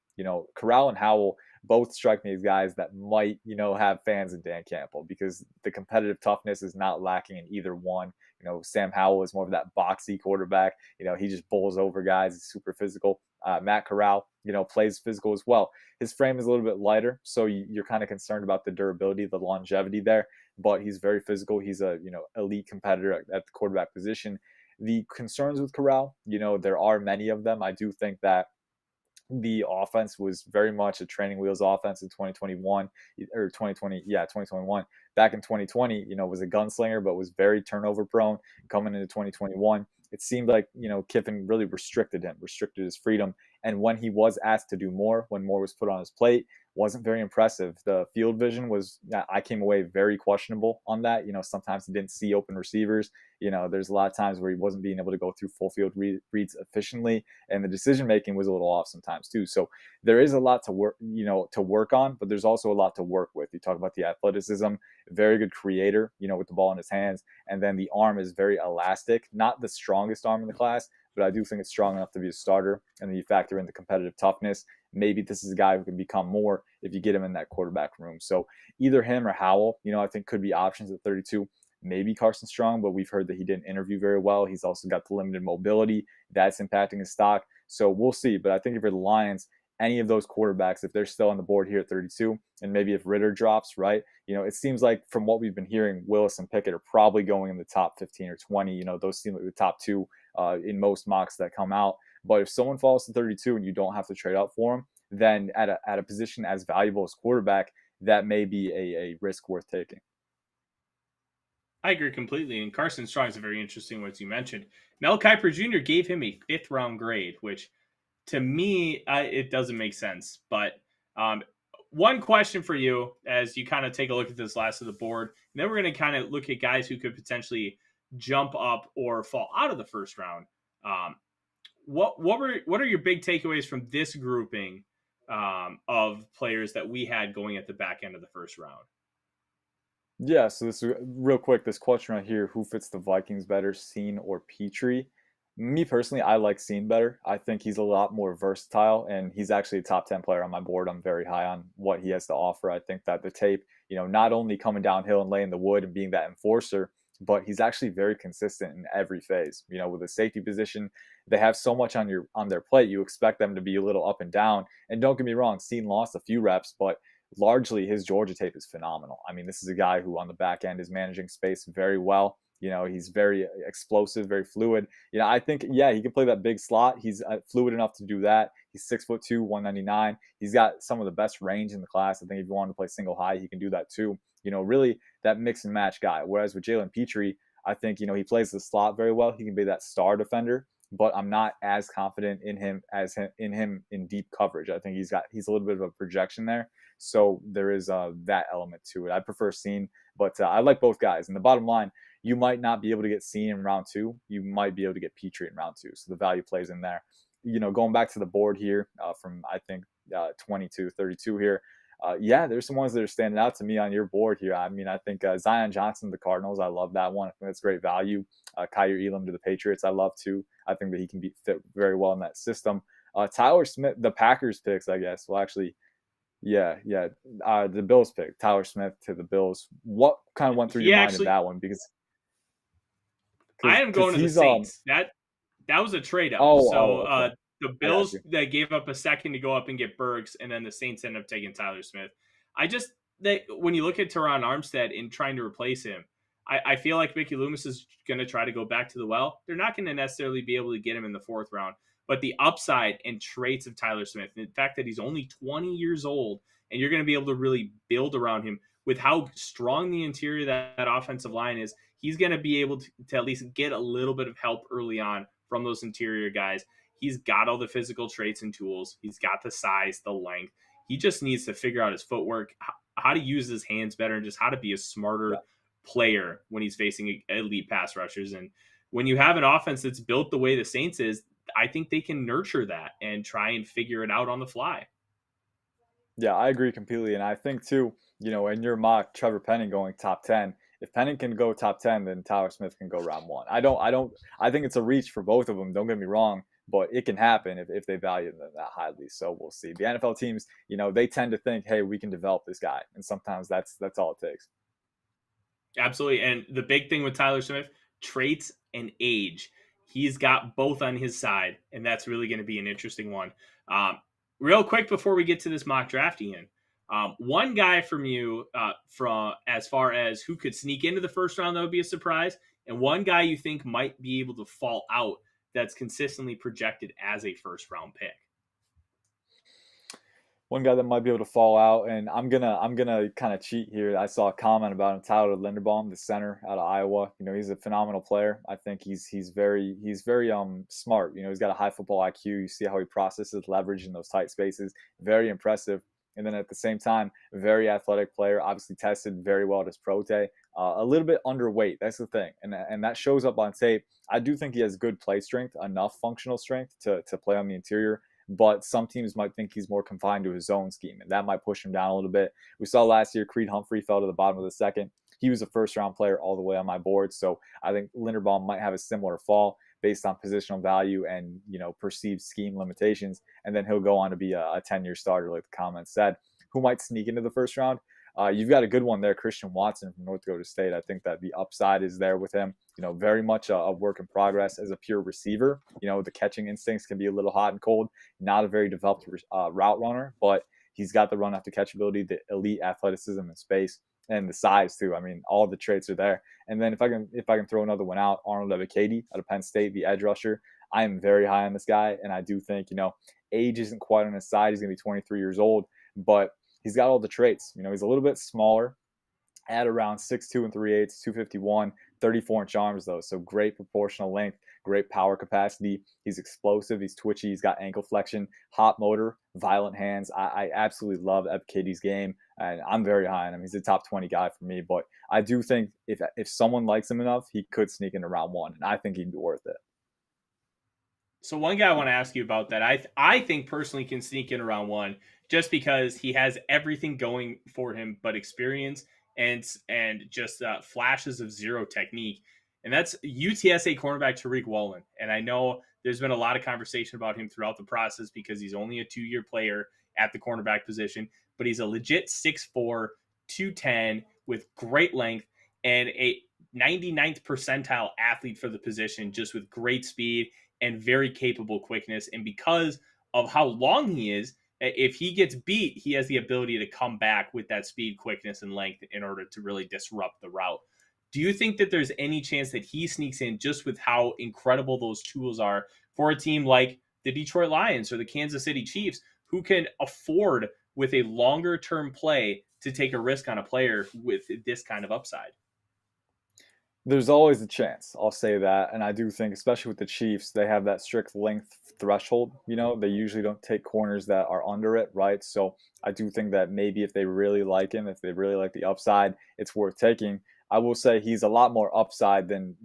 Corral and Howell both strike me as guys that might, have fans in Dan Campbell because the competitive toughness is not lacking in either one. Sam Howell is more of that boxy quarterback. He just bowls over guys. He's super physical. Matt Corral, plays physical as well. His frame is a little bit lighter, so you're kind of concerned about the durability, the longevity there. But he's very physical. He's a elite competitor at the quarterback position. The concerns with Corral, there are many of them. I do think that the offense was very much a training wheels offense in 2021 or 2020. Yeah, 2021. Back in 2020, was a gunslinger, but was very turnover prone. Coming into 2021, it seemed like, Kiffin really restricted his freedom. And when he was asked to do more, when more was put on his plate, wasn't very impressive. The field vision I came away very questionable on that. Sometimes he didn't see open receivers. There's a lot of times where he wasn't being able to go through full field reads efficiently, and the decision making was a little off sometimes too. So there is a lot to work on, but there's also a lot to work with. You talk about the athleticism, very good creator, with the ball in his hands, and then the arm is very elastic. Not the strongest arm in the class, but I do think it's strong enough to be a starter. And then you factor in the competitive toughness. Maybe this is a guy who can become more if you get him in that quarterback room. So either him or Howell, I think could be options at 32. Maybe Carson Strong, but we've heard that he didn't interview very well. He's also got the limited mobility. That's impacting his stock. So we'll see. But I think if you're the Lions, any of those quarterbacks, if they're still on the board here at 32, and maybe if Ritter drops, right? It seems like from what we've been hearing, Willis and Pickett are probably going in the top 15 or 20. Those seem like the top two in most mocks that come out. But if someone falls to 32 and you don't have to trade up for him, then at a position as valuable as quarterback, that may be a risk worth taking. I agree completely. And Carson Strong is a very interesting one, as you mentioned. Mel Kiper Jr. gave him a 5th round grade, which to me, it doesn't make sense. But one question for you as you kind of take a look at this last of the board, and then we're going to kind of look at guys who could potentially jump up or fall out of the first round. What are your big takeaways from this grouping of players that we had going at the back end of the first round? Yeah, so this real quick, this question right here, who fits the Vikings better, Scene or Petrie? Me personally, I like Scene better. I think he's a lot more versatile, and he's actually a top 10 player on my board. I'm very high on what he has to offer. I think that the tape, not only coming downhill and laying the wood and being that enforcer, but he's actually very consistent in every phase. With the safety position, they have so much on their plate. You expect them to be a little up and down. And don't get me wrong, Scene lost a few reps, but largely his Georgia tape is phenomenal. I mean, this is a guy who on the back end is managing space very well. He's very explosive, very fluid. I think, he can play that big slot. He's fluid enough to do that. He's 6'2", 199. He's got some of the best range in the class. I think if you want to play single high, he can do that too. Really that mix and match guy. Whereas with Jalen Petrie, I think, he plays the slot very well. He can be that star defender, but I'm not as confident in him in deep coverage. I think he's a little bit of a projection there. So there is that element to it. I prefer Scene, but I like both guys. And the bottom line, you might not be able to get Scene in round 2. You might be able to get Petrie in round 2. So the value plays in there. Going back to the board here from, I think, 20 to 32 here. There's some ones that are standing out to me on your board here. I mean, I think Zion Johnson, the Cardinals, I love that one. I think that's great value. Kyer Elam to the Patriots, I love too. I think that he can fit very well in that system. Tyler Smith, the Packers picks, I guess. Well, actually, the Bills pick, Tyler Smith to the Bills. What kind of went through your mind in that one? Because I am going to the Saints. That was a trade up. Okay. The Bills that gave up a second to go up and get Burks, and then the Saints ended up taking Tyler Smith. When you look at Teron Armstead and trying to replace him, I feel like Mickey Loomis is going to try to go back to the well. They're not going to necessarily be able to get him in the 4th round, but the upside and traits of Tyler Smith, and the fact that he's only 20 years old, and you're going to be able to really build around him with how strong the interior that offensive line is, he's going to be able to at least get a little bit of help early on from those interior guys. He's got all the physical traits and tools. He's got the size, the length. He just needs to figure out his footwork, how to use his hands better, and just how to be a smarter player when he's facing elite pass rushers. And when you have an offense that's built the way the Saints is, I think they can nurture that and try and figure it out on the fly. Yeah, I agree completely. And I think too, in your mock, Trevor Penning going top 10, if Penning can go top 10, then Tyler Smith can go round 1. I think it's a reach for both of them. Don't get me wrong, but it can happen if they value them that highly. So we'll see. The NFL teams, they tend to think, hey, we can develop this guy, and sometimes that's all it takes. Absolutely. And the big thing with Tyler Smith, traits and age. He's got both on his side, and that's really going to be an interesting one. Real quick before we get to this mock draft, Ian, one guy from you, from as far as who could sneak into the first round, that would be a surprise, and one guy you think might be able to fall out that's consistently projected as a first round pick. One guy that might be able to fall out, and I'm gonna kind of cheat here. I saw a comment about him, Tyler Linderbaum, the center out of Iowa. He's a phenomenal player. I think he's very smart. He's got a high football IQ. You see how he processes leverage in those tight spaces. Very impressive. And then at the same time, very athletic player. Obviously tested very well at his pro day. A little bit underweight. That's the thing, and that shows up on tape. I do think he has good play strength, enough functional strength to play on the interior. But some teams might think he's more confined to his zone scheme, and that might push him down a little bit. We saw last year Creed Humphrey fell to the bottom of the second. He was a first-round player all the way on my board, so I think Linderbaum might have a similar fall based on positional value and perceived scheme limitations, and then he'll go on to be a 10-year starter, like the comments said. Who might sneak into the first round? You've got a good one there, Christian Watson from North Dakota State. I think that the upside is there with him. Very much a work in progress as a pure receiver. The catching instincts can be a little hot and cold. Not a very developed route runner, but he's got the run after catch ability, the elite athleticism in space, and the size too. I mean, all the traits are there. And then if I can throw another one out, Arnold Ebiketie out of Penn State, the edge rusher. I am very high on this guy, and I do think age isn't quite on his side. He's going to be 23 years old, but he's got all the traits. He's a little bit smaller at around 6'2 and 3/8, 251, 34-inch arms though. So great proportional length, great power capacity. He's explosive. He's twitchy. He's got ankle flexion, hot motor, violent hands. I absolutely love Ebiketie's game, and I'm very high on him. He's a top 20 guy for me, but I do think if someone likes him enough, he could sneak into round one, and I think he'd be worth it. So one guy I want to ask you about that I think personally can sneak in around one, just because he has everything going for him but experience and just flashes of zero technique. And that's UTSA cornerback Tariq Woolen. And I know there's been a lot of conversation about him throughout the process because he's only a 2-year player at the cornerback position, but he's a legit 6'4", 210 with great length and a 99th percentile athlete for the position, just with great speed and very capable quickness. And because of how long he is, if he gets beat, he has the ability to come back with that speed, quickness, and length in order to really disrupt the route. Do you think that there's any chance that he sneaks in just with how incredible those tools are for a team like the Detroit Lions or the Kansas City Chiefs, who can afford with a longer term play to take a risk on a player with this kind of upside? There's always a chance, I'll say that. And I do think, especially with the Chiefs, they have that strict length threshold. They usually don't take corners that are under it, right? So I do think that maybe if they really like him, if they really like the upside, it's worth taking. I will say he's a lot more upside than,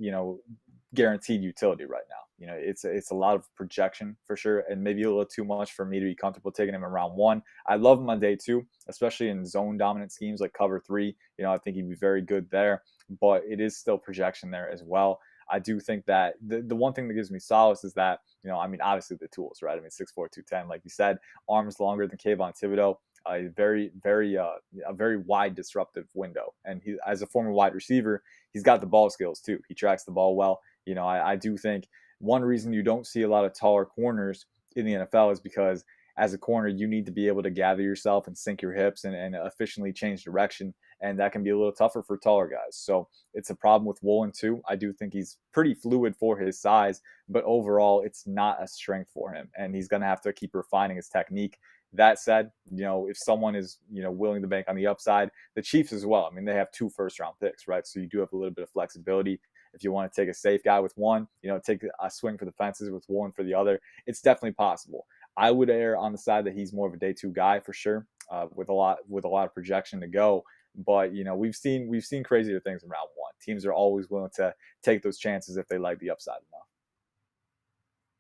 guaranteed utility right now. It's a lot of projection for sure, and maybe a little too much for me to be comfortable taking him in round one. I love him on day two, especially in zone dominant schemes like cover three. I think he'd be very good there, but it is still projection there as well. I do think that the one thing that gives me solace is that, obviously the tools, right? 6'4", 210, like you said, arms longer than Kayvon Thibodeau. A very wide disruptive window, and he, as a former wide receiver, he's got the ball skills too. He tracks the ball well. I do think one reason you don't see a lot of taller corners in the NFL is because as a corner, you need to be able to gather yourself and sink your hips and efficiently change direction, and that can be a little tougher for taller guys. So it's a problem with Woolen too. I do think he's pretty fluid for his size, but overall, it's not a strength for him, and he's going to have to keep refining his technique. That said, if someone is, willing to bank on the upside, the Chiefs as well. They have 2 first-round picks, right? So you do have a little bit of flexibility. If you want to take a safe guy with one, take a swing for the fences with one for the other, it's definitely possible. I would err on the side that he's more of a day 2 guy for sure, with a lot of projection to go. But we've seen crazier things in round one. Teams are always willing to take those chances if they like the upside enough.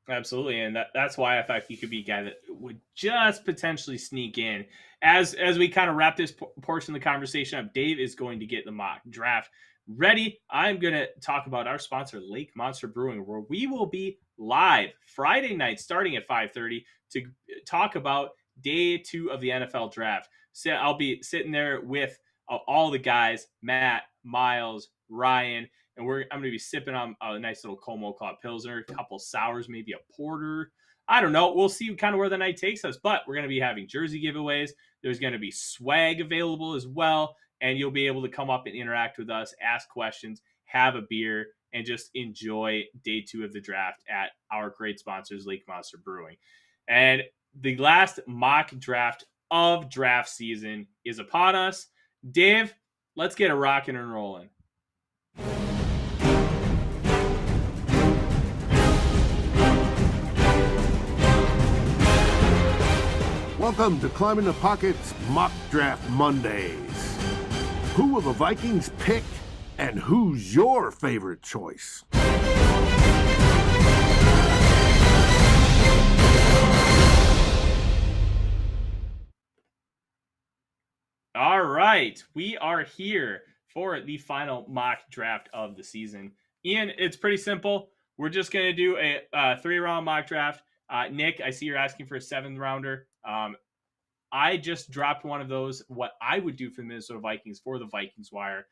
Absolutely, and that's why I thought he could be a guy that would just potentially sneak in. As we kind of wrap this portion of the conversation up, Dave is going to get the mock draft ready. I'm going to talk about our sponsor, Lake Monster Brewing, where we will be live Friday night starting at 5:30 to talk about day 2 of the NFL draft. So I'll be sitting there with all the guys, Matt, Miles, Ryan, and I'm going to be sipping on a nice little Como Club Pilsner, a couple sours, maybe a porter. I don't know. We'll see kind of where the night takes us, but we're going to be having jersey giveaways. There's going to be swag available as well, and you'll be able to come up and interact with us, ask questions, have a beer, and just enjoy day 2 of the draft at our great sponsors, Lake Monster Brewing. And the last mock draft of draft season is upon us. Dave, let's get a rocking and rolling. Welcome to Climbing the Pocket's Mock Draft Mondays. Who will the Vikings pick, and who's your favorite choice? All right, we are here for the final mock draft of the season. Ian, it's pretty simple. We're just going to do a 3-round mock draft. Nick, I see you're asking for a 7th rounder. I just dropped one of those, what I would do for the Minnesota Vikings for the Vikings Wire.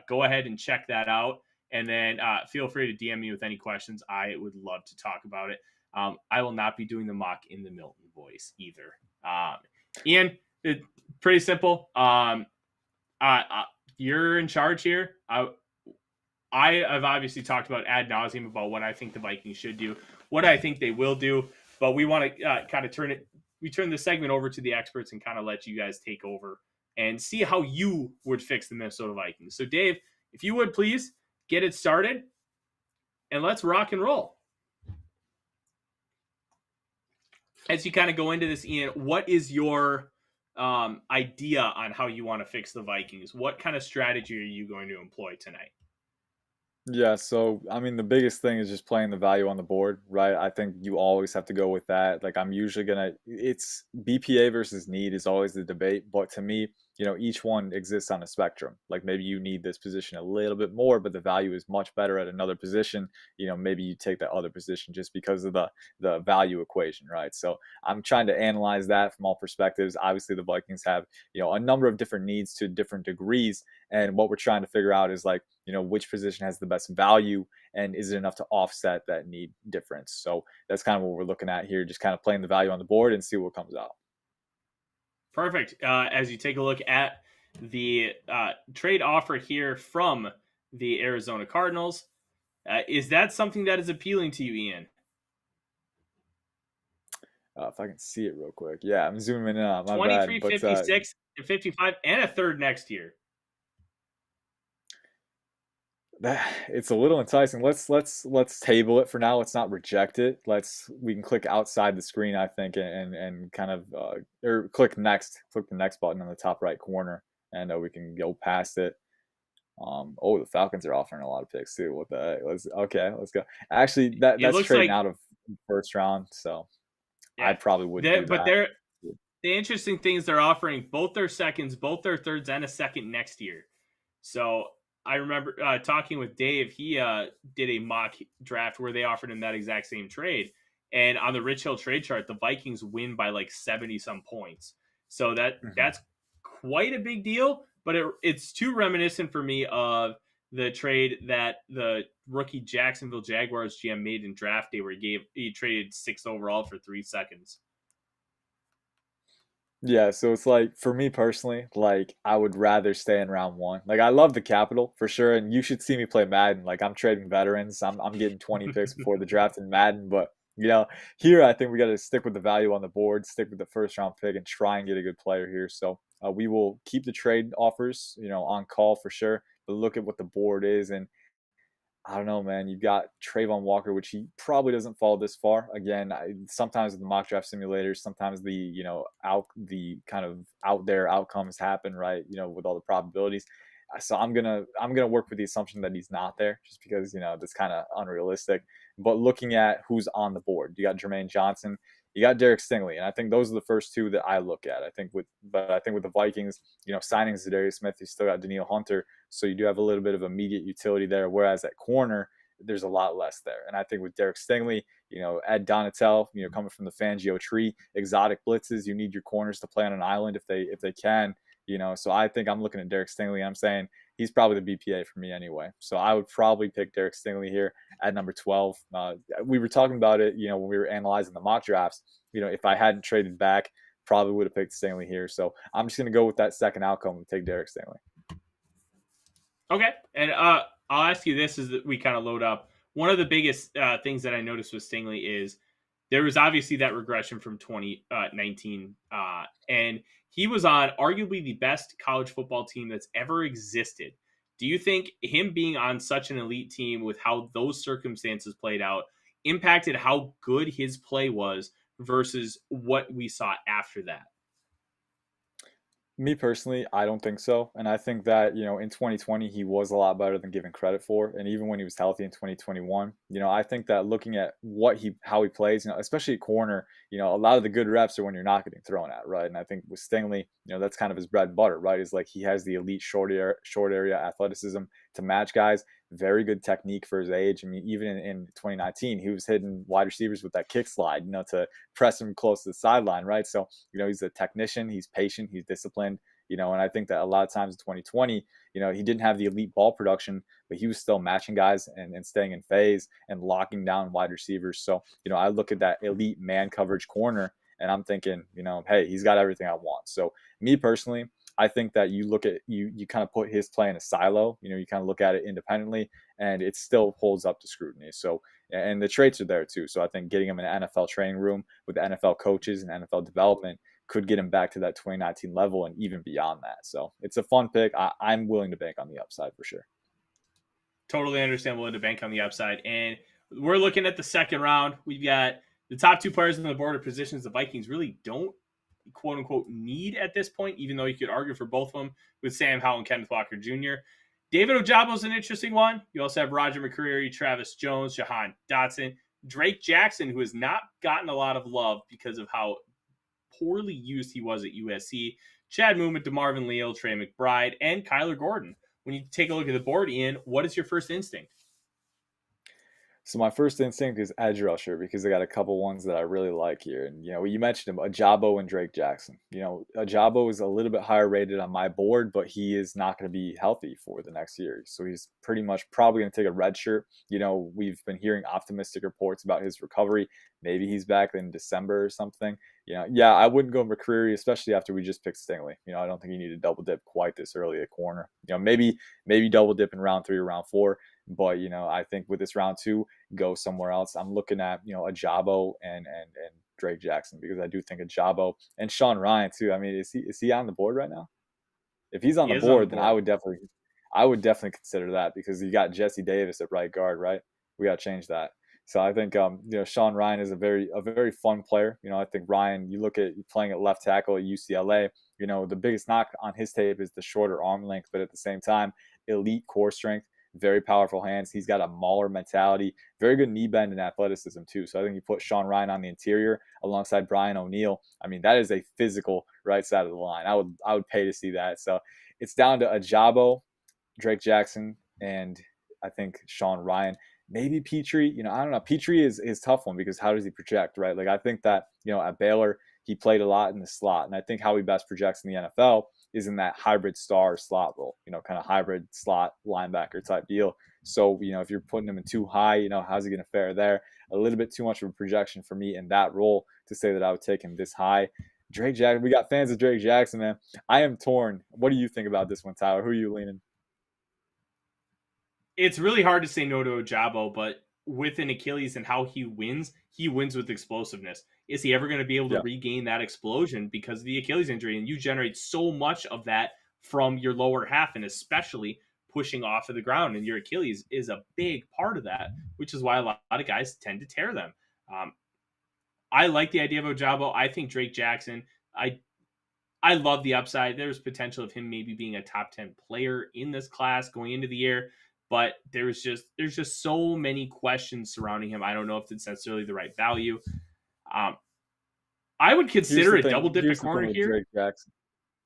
Go ahead and check that out. And then feel free to DM me with any questions. I would love to talk about it. I will not be doing the mock in the Milton voice either. Ian, it's pretty simple. You're in charge here. I have obviously talked about ad nauseum about what I think the Vikings should do, what I think they will do, but we want to kind of turn the segment over to the experts and kind of let you guys take over and see how you would fix the Minnesota Vikings. So, Dave, if you would please get it started and let's rock and roll. As you kind of go into this, Ian, what is your idea on how you want to fix the Vikings? What kind of strategy are you going to employ tonight? Yeah, so I mean, the biggest thing is just playing the value on the board, right? I think you always have to go with that. Like, I'm usually it's BPA versus need is always the debate, but to me, each one exists on a spectrum. Like, maybe you need this position a little bit more, but the value is much better at another position. Maybe you take that other position just because of the value equation, right? So I'm trying to analyze that from all perspectives. Obviously, the Vikings have, a number of different needs to different degrees, and what we're trying to figure out is like, which position has the best value and is it enough to offset that need difference? So that's kind of what we're looking at here, just kind of playing the value on the board and see what comes out. Perfect. As you take a look at the trade offer here from the Arizona Cardinals, is that something that is appealing to you, Ian? If I can see it real quick. Yeah, I'm zooming in on my 23, bad. 56, and 55, and a third next year. It's a little enticing. Let's table it for now. Let's not reject it. We can click outside the screen, I think, and kind of or click the next button on the top right corner, and we can go past it. The Falcons are offering a lot of picks too. What the heck? Let's go. Actually, that's trading out of first round, so yeah, I probably wouldn't do but that. The interesting thing is they're offering both their seconds, both their thirds, and a second next year. So I remember talking with Dave. He did a mock draft where they offered him that exact same trade. And on the Rich Hill trade chart, the Vikings win by like 70-some points. So that's quite a big deal. But it's too reminiscent for me of the trade that the rookie Jacksonville Jaguars GM made in draft day where he traded 6th overall for 3 seconds. Yeah, so it's like, for me personally, like, I would rather stay in round 1. Like, I love the capital for sure, and you should see me play Madden. Like, I'm trading veterans. I'm getting 20 picks before the draft in Madden, but here I think we got to stick with the value on the board, stick with the first round pick, and try and get a good player here. So we will keep the trade offers, on call for sure, but look at what the board is, and I don't know, man. You've got Trayvon Walker, which he probably doesn't fall this far. Again, sometimes with the mock draft simulators, sometimes the kind of out there outcomes happen, right? With all the probabilities. So I'm gonna work with the assumption that he's not there, just because that's kind of unrealistic. But looking at who's on the board, you got Jermaine Johnson, you got Derek Stingley, and I think those are the first two that I look at. I think with the Vikings, signing Zadarius Smith, you still got Daniil Hunter, so you do have a little bit of immediate utility there. Whereas at corner, there's a lot less there. And I think with Derek Stingley, Ed Donatel, coming from the Fangio tree, exotic blitzes, you need your corners to play on an island if they can. So I think I'm looking at Derek Stingley. I'm saying he's probably the BPA for me anyway. So I would probably pick Derek Stingley here at number 12. We were talking about it, when we were analyzing the mock drafts. If I hadn't traded back, probably would have picked Stingley here. So I'm just going to go with that second outcome and take Derek Stingley. Okay, and I'll ask you this as we kind of load up. One of the biggest things that I noticed with Stingley is there was obviously that regression from 2019, and he was on arguably the best college football team that's ever existed. Do you think him being on such an elite team with how those circumstances played out impacted how good his play was versus what we saw after that? Me personally, I don't think so. And I think that, in 2020, he was a lot better than given credit for. And even when he was healthy in 2021, I think that looking at how he plays, especially at corner, a lot of the good reps are when you're not getting thrown at, right? And I think with Stingley, that's kind of his bread and butter, right? Is like he has the elite short area athleticism to match guys. Very good technique for his age. I mean, even in 2019, he was hitting wide receivers with that kick slide, to press him close to the sideline, right? So, he's a technician, he's patient, he's disciplined, and I think that a lot of times in 2020, he didn't have the elite ball production, but he was still matching guys and staying in phase and locking down wide receivers. So, I look at that elite man coverage corner and I'm thinking, hey, he's got everything I want. So me personally, I think that you look at you kind of put his play in a silo. You kind of look at it independently, and it still holds up to scrutiny. So, and the traits are there too. So I think getting him in an NFL training room with the NFL coaches and NFL development could get him back to that 2019 level and even beyond that. So it's a fun pick. I'm willing to bank on the upside for sure. Totally understandable to bank on the upside. And we're looking at the second round. We've got the top two players on the board of positions the Vikings really don't quote unquote need at this point, even though you could argue for both of them with Sam Howell and Kenneth Walker Jr. David Ojabo is an interesting one. You also have Roger McCreary, Travis Jones, Jahan Dotson, Drake Jackson, who has not gotten a lot of love because of how poorly used he was at USC, Chad Muma, DeMarvin Leal, Trey McBride, and Kyler Gordon. When you take a look at the board, Ian, what is your first instinct? So my first instinct is edge rusher because I got a couple ones that I really like here. And, you mentioned him, Ojabo and Drake Jackson. Ojabo is a little bit higher rated on my board, but he is not going to be healthy for the next year. So he's pretty much probably going to take a red shirt. We've been hearing optimistic reports about his recovery. Maybe he's back in December or something. Yeah, I wouldn't go McCreary, especially after we just picked Stingley. I don't think you need to double dip quite this early at corner. Maybe double dip in round 3 or round 4. But, I think with this round 2, go somewhere else. I'm looking at, Ojabo and Drake Jackson because I do think Ojabo and Sean Ryan too. I mean, is he on the board right now? If he's on the board, then I would definitely consider that because you got Jesse Davis at right guard, right? We got to change that. So I think Sean Ryan is a very fun player. I think Ryan, you look at playing at left tackle at UCLA, the biggest knock on his tape is the shorter arm length, but at the same time, elite core strength. Very powerful hands. He's got a mauler mentality, very good knee bend and athleticism too. So I think you put Sean Ryan on the interior alongside Brian O'Neill. I mean, that is a physical right side of the line. I would pay to see that. So it's down to Ojabo, Drake Jackson, and I think Sean Ryan. Maybe Petrie. I don't know. Petrie is tough one because how does he project, right? Like I think that, at Baylor, he played a lot in the slot. And I think how he best projects in the NFL is in that hybrid star slot role, kind of hybrid slot linebacker type deal. So, if you're putting him in too high, how's he going to fare there? A little bit too much of a projection for me in that role to say that I would take him this high. Drake Jackson, we got fans of Drake Jackson, man. I am torn. What do you think about this one, Tyler? Who are you leaning? It's really hard to say no to Ojabo, but with an Achilles and how he wins with explosiveness. Is he ever going to be able to regain that explosion because of the Achilles injury? And you generate so much of that from your lower half, and especially pushing off of the ground. And your Achilles is a big part of that, which is why a lot of guys tend to tear them. I like the idea of Ojabo. I think Drake Jackson, I love the upside. There's potential of him maybe being a top 10 player in this class going into the year, but there's just so many questions surrounding him. I don't know if it's necessarily the right value. Um, I would Here's consider the a thing. double dip at Here's the thing corner with here. Drake Jackson.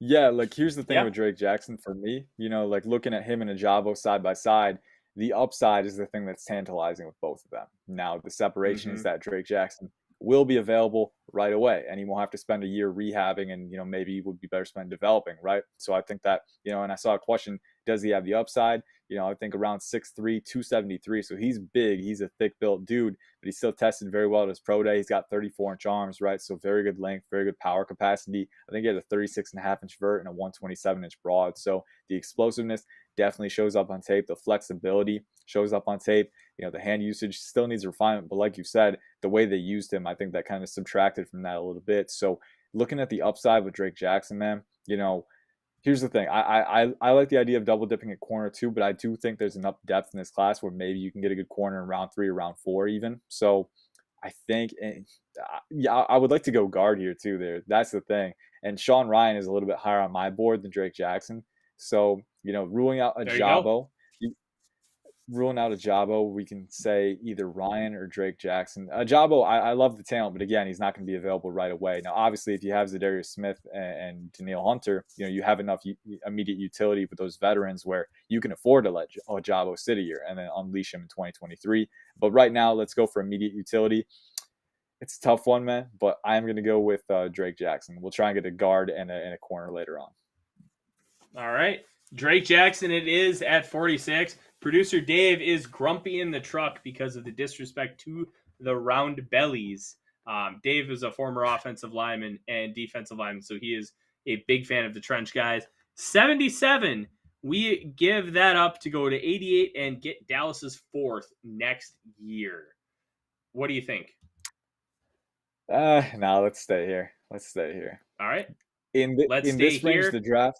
Yeah, like here's the thing Yeah. with Drake Jackson for me, like looking at him and Ajabo side by side, the upside is the thing that's tantalizing with both of them. Now, the separation is Hmm. that Drake Jackson will be available right away and he won't have to spend a year rehabbing and, maybe he would be better spent developing, right? So I think that, and I saw a question, does he have the upside? I think around 6'3, 273. So he's big. He's a thick built dude, but he still tested very well at his pro day. He's got 34-inch arms, right? So very good length, very good power capacity. I think he had a 36.5-inch vert and a 127-inch broad. So the explosiveness definitely shows up on tape. The flexibility shows up on tape. The hand usage still needs refinement, but like you said, the way they used him, I think that kind of subtracted from that a little bit. So looking at the upside with Drake Jackson, man, here's the thing. I like the idea of double dipping at corner too, but I do think there's enough depth in this class where maybe you can get a good corner in round 3 or round 4 even. So I think, yeah, I would like to go guard here too. That's the thing. And Sean Ryan is a little bit higher on my board than Drake Jackson. So ruling out a There you go. Jabo, ruling out a Jabo, we can say either Ryan or Drake Jackson. Jabo, I love the talent, but again, he's not going to be available right away. Now, obviously, if you have Zadarius Smith and Daniil Hunter, you have enough immediate utility with those veterans where you can afford to let Jabo sit a year and then unleash him in 2023. But right now, let's go for immediate utility. It's a tough one, man, but I'm going to go with Drake Jackson. We'll try and get a guard and a corner later on. All right. Drake Jackson it is at 46. Producer Dave is grumpy in the truck because of the disrespect to the round bellies. Dave is a former offensive lineman and defensive lineman, so he is a big fan of the trench guys. 77. We give that up to go to 88 and get Dallas's 4th next year. What do you think? No, let's stay here. Let's stay here. All right. In Let's stay this range, here. the draft,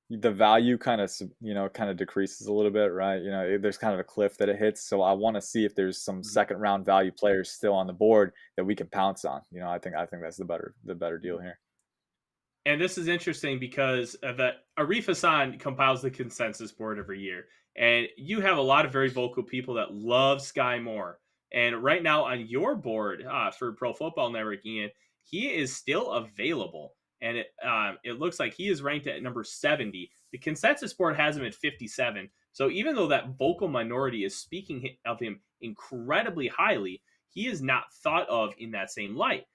the value kind of decreases a little bit, right? There's kind of a cliff that it hits. So I want to see if there's some second round value players still on the board that we can pounce on. I think that's the better deal here. And this is interesting because Arif Hassan compiles the consensus board every year. And you have a lot of very vocal people that love Sky Moore. And right now on your board for Pro Football Network, Ian, he is still available. And it looks like he is ranked at number 70. The consensus board has him at 57. So even though that vocal minority is speaking of him incredibly highly, he is not thought of in that same light.